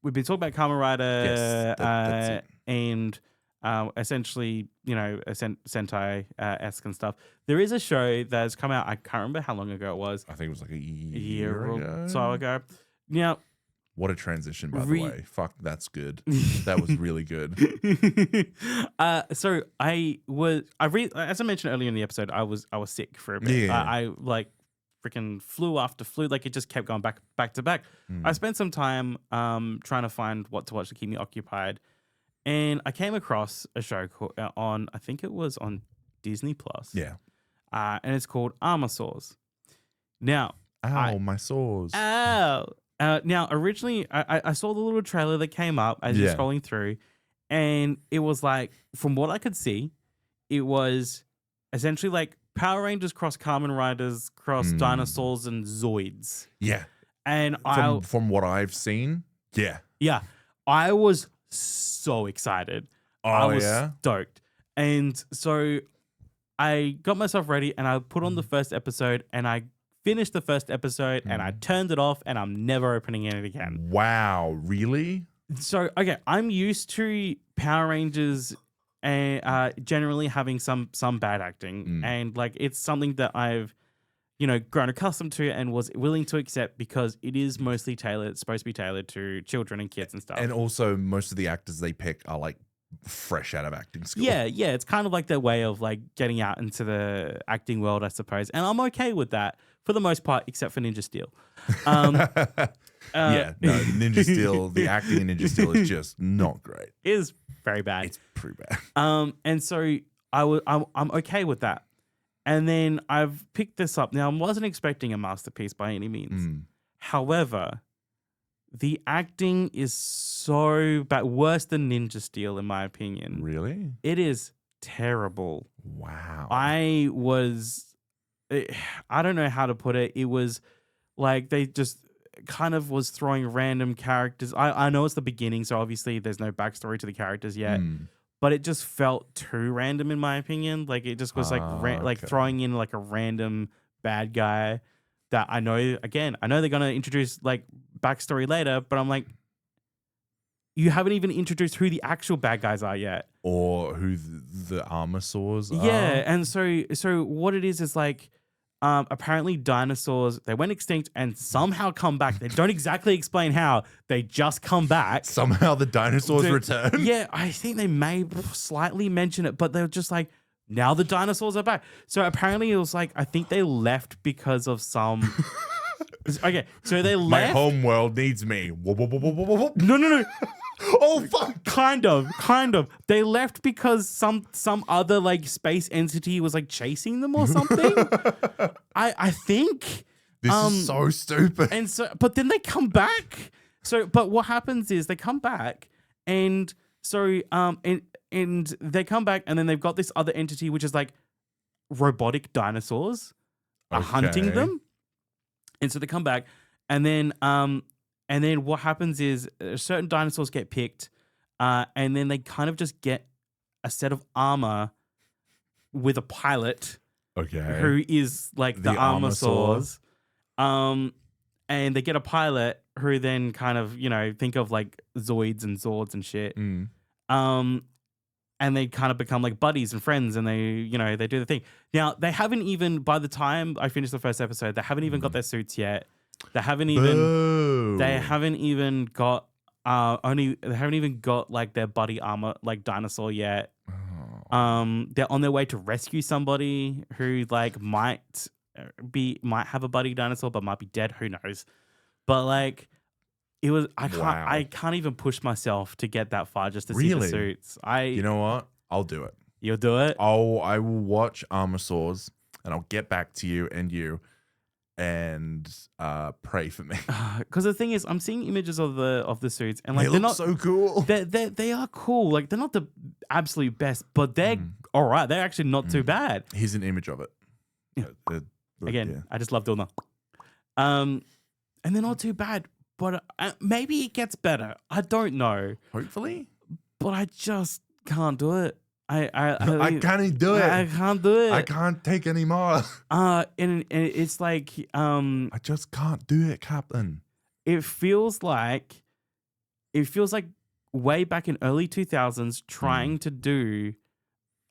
we've been talking about Kamen Rider, Yes, that's it. and essentially, Sentai esque and stuff. There is a show that's come out. I can't remember how long ago it was. I think it was like a A year or ago. so ago. Now, What a transition, by the way. Fuck, that's good. That was really good. So as I mentioned earlier in the episode, I was sick for a bit. Yeah. I like freaking flu after flu, like it just kept going back to back. I spent some time trying to find what to watch to keep me occupied, and I came across a show called, I think it was on Disney Plus. Yeah. And it's called Armor Saws. Now, Ow, my sores. ow. Now, originally, I saw the little trailer that came up as you're scrolling through, and it was like, from what I could see, it was essentially like Power Rangers cross Kamen Riders cross dinosaurs and Zoids. Yeah. And From what I've seen, yeah. I was so excited. I was stoked. And so I got myself ready and I put on the first episode and I finished the first episode and I turned it off and I'm never opening it again. Wow, really? So, okay, I'm used to Power Rangers and generally having some bad acting. And like it's something that I've, grown accustomed to and was willing to accept because it is mostly supposed to be tailored to children and kids and stuff. And also most of the actors they pick are like fresh out of acting school. Yeah, it's kind of like their way of like getting out into the acting world, I suppose. And I'm okay with that for the most part, except for Ninja Steel. Ninja Steel, the acting in Ninja Steel is just not great. It is very bad. It's pretty bad. And so I'm okay with that. And then I've picked this up. Now, I wasn't expecting a masterpiece by any means. However, the acting is so bad, worse than Ninja Steel, in my opinion. Really? It is terrible. Wow. I don't know how to put it. It was like they just kind of was throwing random characters. I know it's the beginning, so obviously there's no backstory to the characters yet. But it just felt too random, in my opinion. Like it just was like throwing in like a random bad guy that I know they're gonna introduce like backstory later, but I'm like, you haven't even introduced who the actual bad guys are yet, or who the armor saws are. Yeah, and so what it is like, apparently dinosaurs, they went extinct and somehow come back. They don't exactly explain how. They just come back. Somehow the dinosaurs return. Yeah, I think they may slightly mention it, but they're just like, now the dinosaurs are back. So apparently it was like, I think they left because of some... Okay, so they left... My home world needs me. No. Oh, fuck. Kind of. They left because some other like space entity was like chasing them or something. I think. This is so stupid. And so, but then they come back. So, but what happens is they come back, and so and they come back, and then they've got this other entity which is like robotic dinosaurs are hunting them, and so they come back, and then what happens is certain dinosaurs get picked, and then they kind of just get a set of armor with a pilot, who is like the armor saws, and they get a pilot who then kind of think of like Zoids and Zords and shit, and they kind of become like buddies and friends, and they they do the thing. Now they haven't even, by the time I finished the first episode, they haven't even got their suits yet. They haven't even got like their buddy armor like dinosaur yet. They're on their way to rescue somebody who like might have a buddy dinosaur but might be dead, who knows. But like it was I can't even push myself to get that far just to see the suits. You know what? I'll do it. You'll do it? I will watch Armor Saws and I'll get back to you and pray for me. Because the thing is, I'm seeing images of the suits, and like they're not so cool. They are cool. Like they're not the absolute best, but they're all right. They're actually not too bad. Here's an image of it. Again, I just love doing that. And they're not too bad, but maybe it gets better. I don't know. Hopefully, but I just can't do it. I can't do it. I can't do it. I can't take any more. And it's like I just can't do it, Captain. It feels like it feels like way back in early 2000s trying to do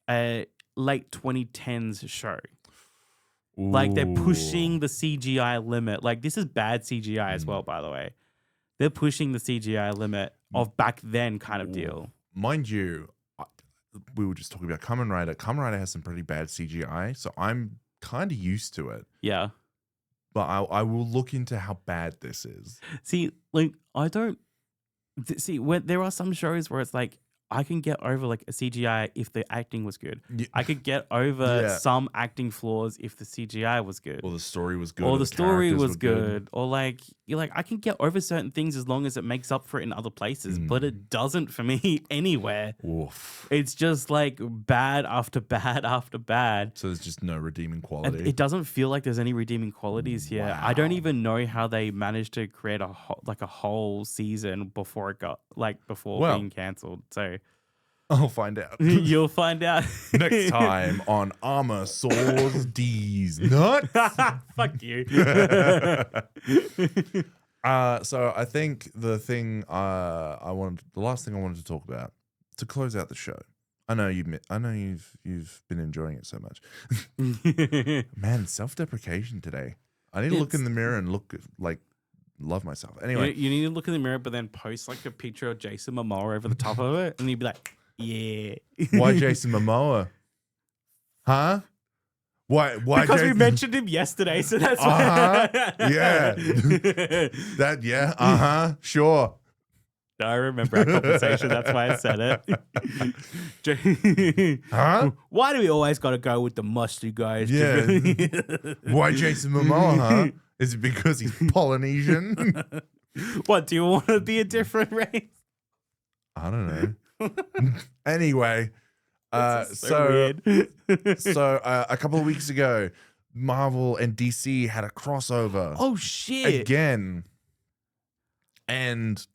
a late 2010s show. Like they're pushing the CGI limit. Like this is bad CGI as well, by the way. They're pushing the CGI limit of back then kind of deal. Mind you, we were just talking about Kamen Rider. Kamen Rider has some pretty bad CGI, so I'm kind of used to it. Yeah. But I will look into how bad this is. See, like I don't see when there are some shows where it's like I can get over like a CGI if the acting was good. Yeah. I could get over some acting flaws if the CGI was good. Or the story was good. Or the story was good. Or like you're like I can get over certain things as long as it makes up for it in other places, but it doesn't for me anywhere. Oof. It's just like bad after bad after bad. So there's just no redeeming quality. And it doesn't feel like there's any redeeming qualities here. Wow. I don't even know how they managed to create a whole season before it got being cancelled. So I'll find out. you'll find out Next time on Armor Swords D's Nuts. Fuck you. So I think the last thing I wanted to talk about to close out the show. I know you've been enjoying it so much. Man, self-deprecation today. I need to look in the mirror and love myself. Anyway, you need to look in the mirror, but then post like a picture of Jason Momoa over the top of it, and you'd be like, "Yeah." Why Jason Momoa? Huh? Why? Because we mentioned him yesterday, so that's why. Yeah. Sure. I remember our conversation. That's why I said it. Huh? Why do we always got to go with the musty guys? Yeah. Why Jason Momoa, huh? Is it because he's Polynesian? What, do you want to be a different race? I don't know. Anyway, so weird. so a couple of weeks ago, Marvel and DC had a crossover. Oh, shit. Again. And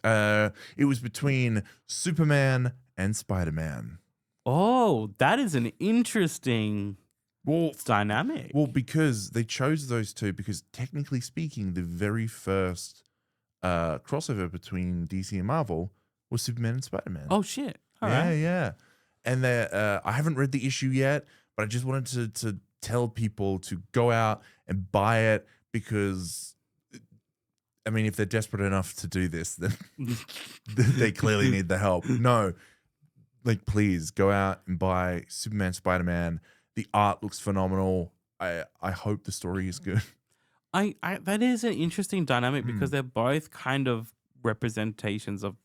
it was between Superman and Spider-Man. Oh, that is an interesting dynamic. Well, because they chose those two because technically speaking, the very first crossover between DC and Marvel was Superman and Spider-Man. Oh, shit. All right. Yeah. And I haven't read the issue yet, but I just wanted to tell people to go out and buy it because, I mean, if they're desperate enough to do this, then they clearly need the help. No, like, please go out and buy Superman, Spider-Man. The art looks phenomenal. I hope the story is good. That is an interesting dynamic because they're both kind of representations of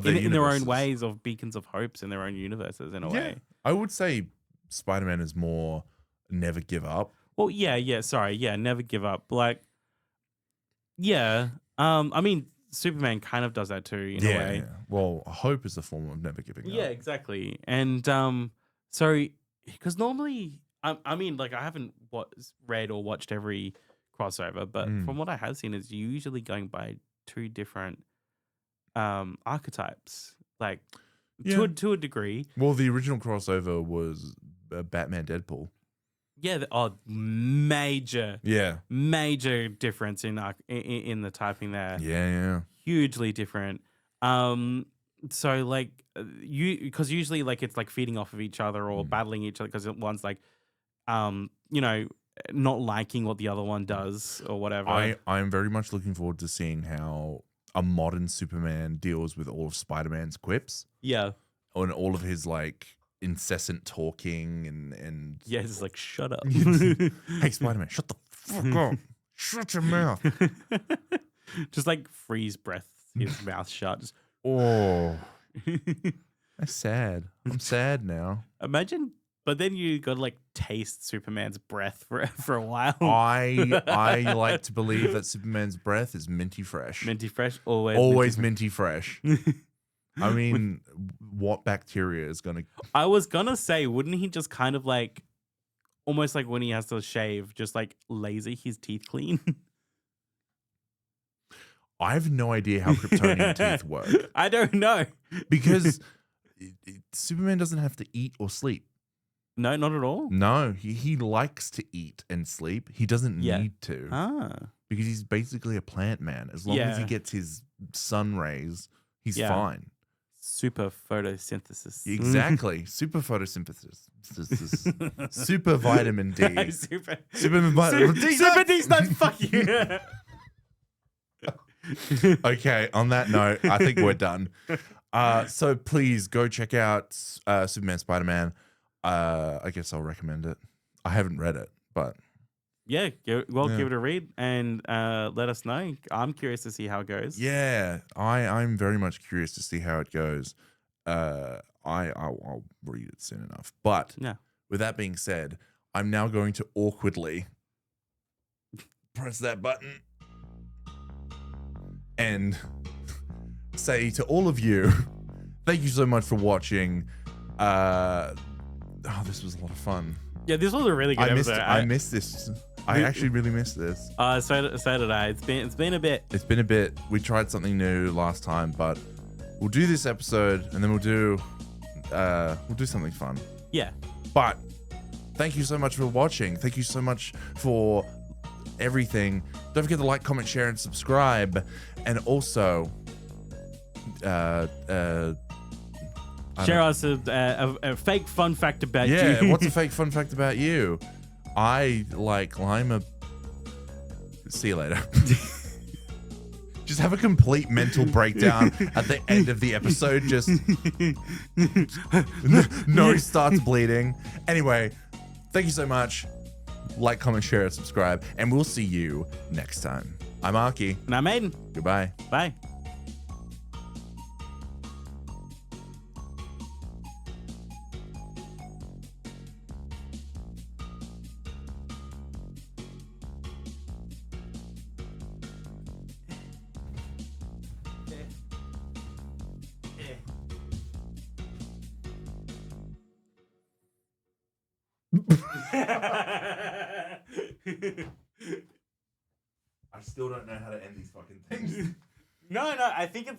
in their own ways of beacons of hopes in their own universes in a way. I would say Spider-Man is more never give up. Well, never give up. Like, I mean, Superman kind of does that too in a way. Yeah. Well, hope is the form of never giving up. Yeah, exactly. And so because normally, I mean, like I haven't read or watched every crossover, but from what I have seen, it's usually going by two different archetypes, like to a degree. Well, the original crossover was Batman Deadpool. Yeah, major difference in the typing there. Yeah. Hugely different. So like because usually like it's like feeding off of each other or battling each other because one's like not liking what the other one does or whatever. I'm very much looking forward to seeing how a modern Superman deals with all of Spider-Man's quips. Yeah. And all of his like incessant talking and yeah, it's like shut up. Hey Spider-Man, shut the fuck up. Shut your mouth. Just like freeze breath his mouth shut. Just, That's sad. I'm sad now. Imagine, but then you got to like taste Superman's breath for a while. I like to believe that Superman's breath is minty fresh. Minty fresh, always minty fresh. I mean, what bacteria is gonna? I was gonna say, wouldn't he just kind of like, almost like when he has to shave, just like laser his teeth clean? I have no idea how Kryptonian teeth work. I don't know because Superman doesn't have to eat or sleep. No, not at all. No, he likes to eat and sleep. He doesn't need to. Ah. Because he's basically a plant man. As long as he gets his sun rays, he's Yeah. fine. Super photosynthesis. Exactly. Super photosynthesis. Super vitamin D. Super vitamin D. Super D's not fuck you. Okay, on that note, I think we're done. So please go check out Superman Spider-Man. I guess I'll recommend it. I haven't read it, but Yeah, give it a read and let us know. I'm curious to see how it goes. yeah, I'm very much curious to see how it goes. I'll read it soon enough. But Yeah. with that being said, I'm now going to awkwardly press that button and say to all of you, thank you so much for watching. This was a lot of fun. Yeah, this was a really good episode. I missed this. I actually really missed this. So did I. It's been a bit. It's been a bit. We tried something new last time, but we'll do this episode and then we'll do something fun. Yeah. But thank you so much for watching. Thank you so much for everything. Don't forget to like, comment, share, and subscribe. And also, share us a fake fun fact about you. Yeah, what's a fake fun fact about you? I like lima. See you later. Just have a complete mental breakdown at the end of the episode. Just nose starts bleeding. Anyway, thank you so much. Like, comment, share, and subscribe, and we'll see you next time. I'm Ahky. And I'm Aiden. Goodbye. Bye. I still don't know how to end these fucking things. No, I think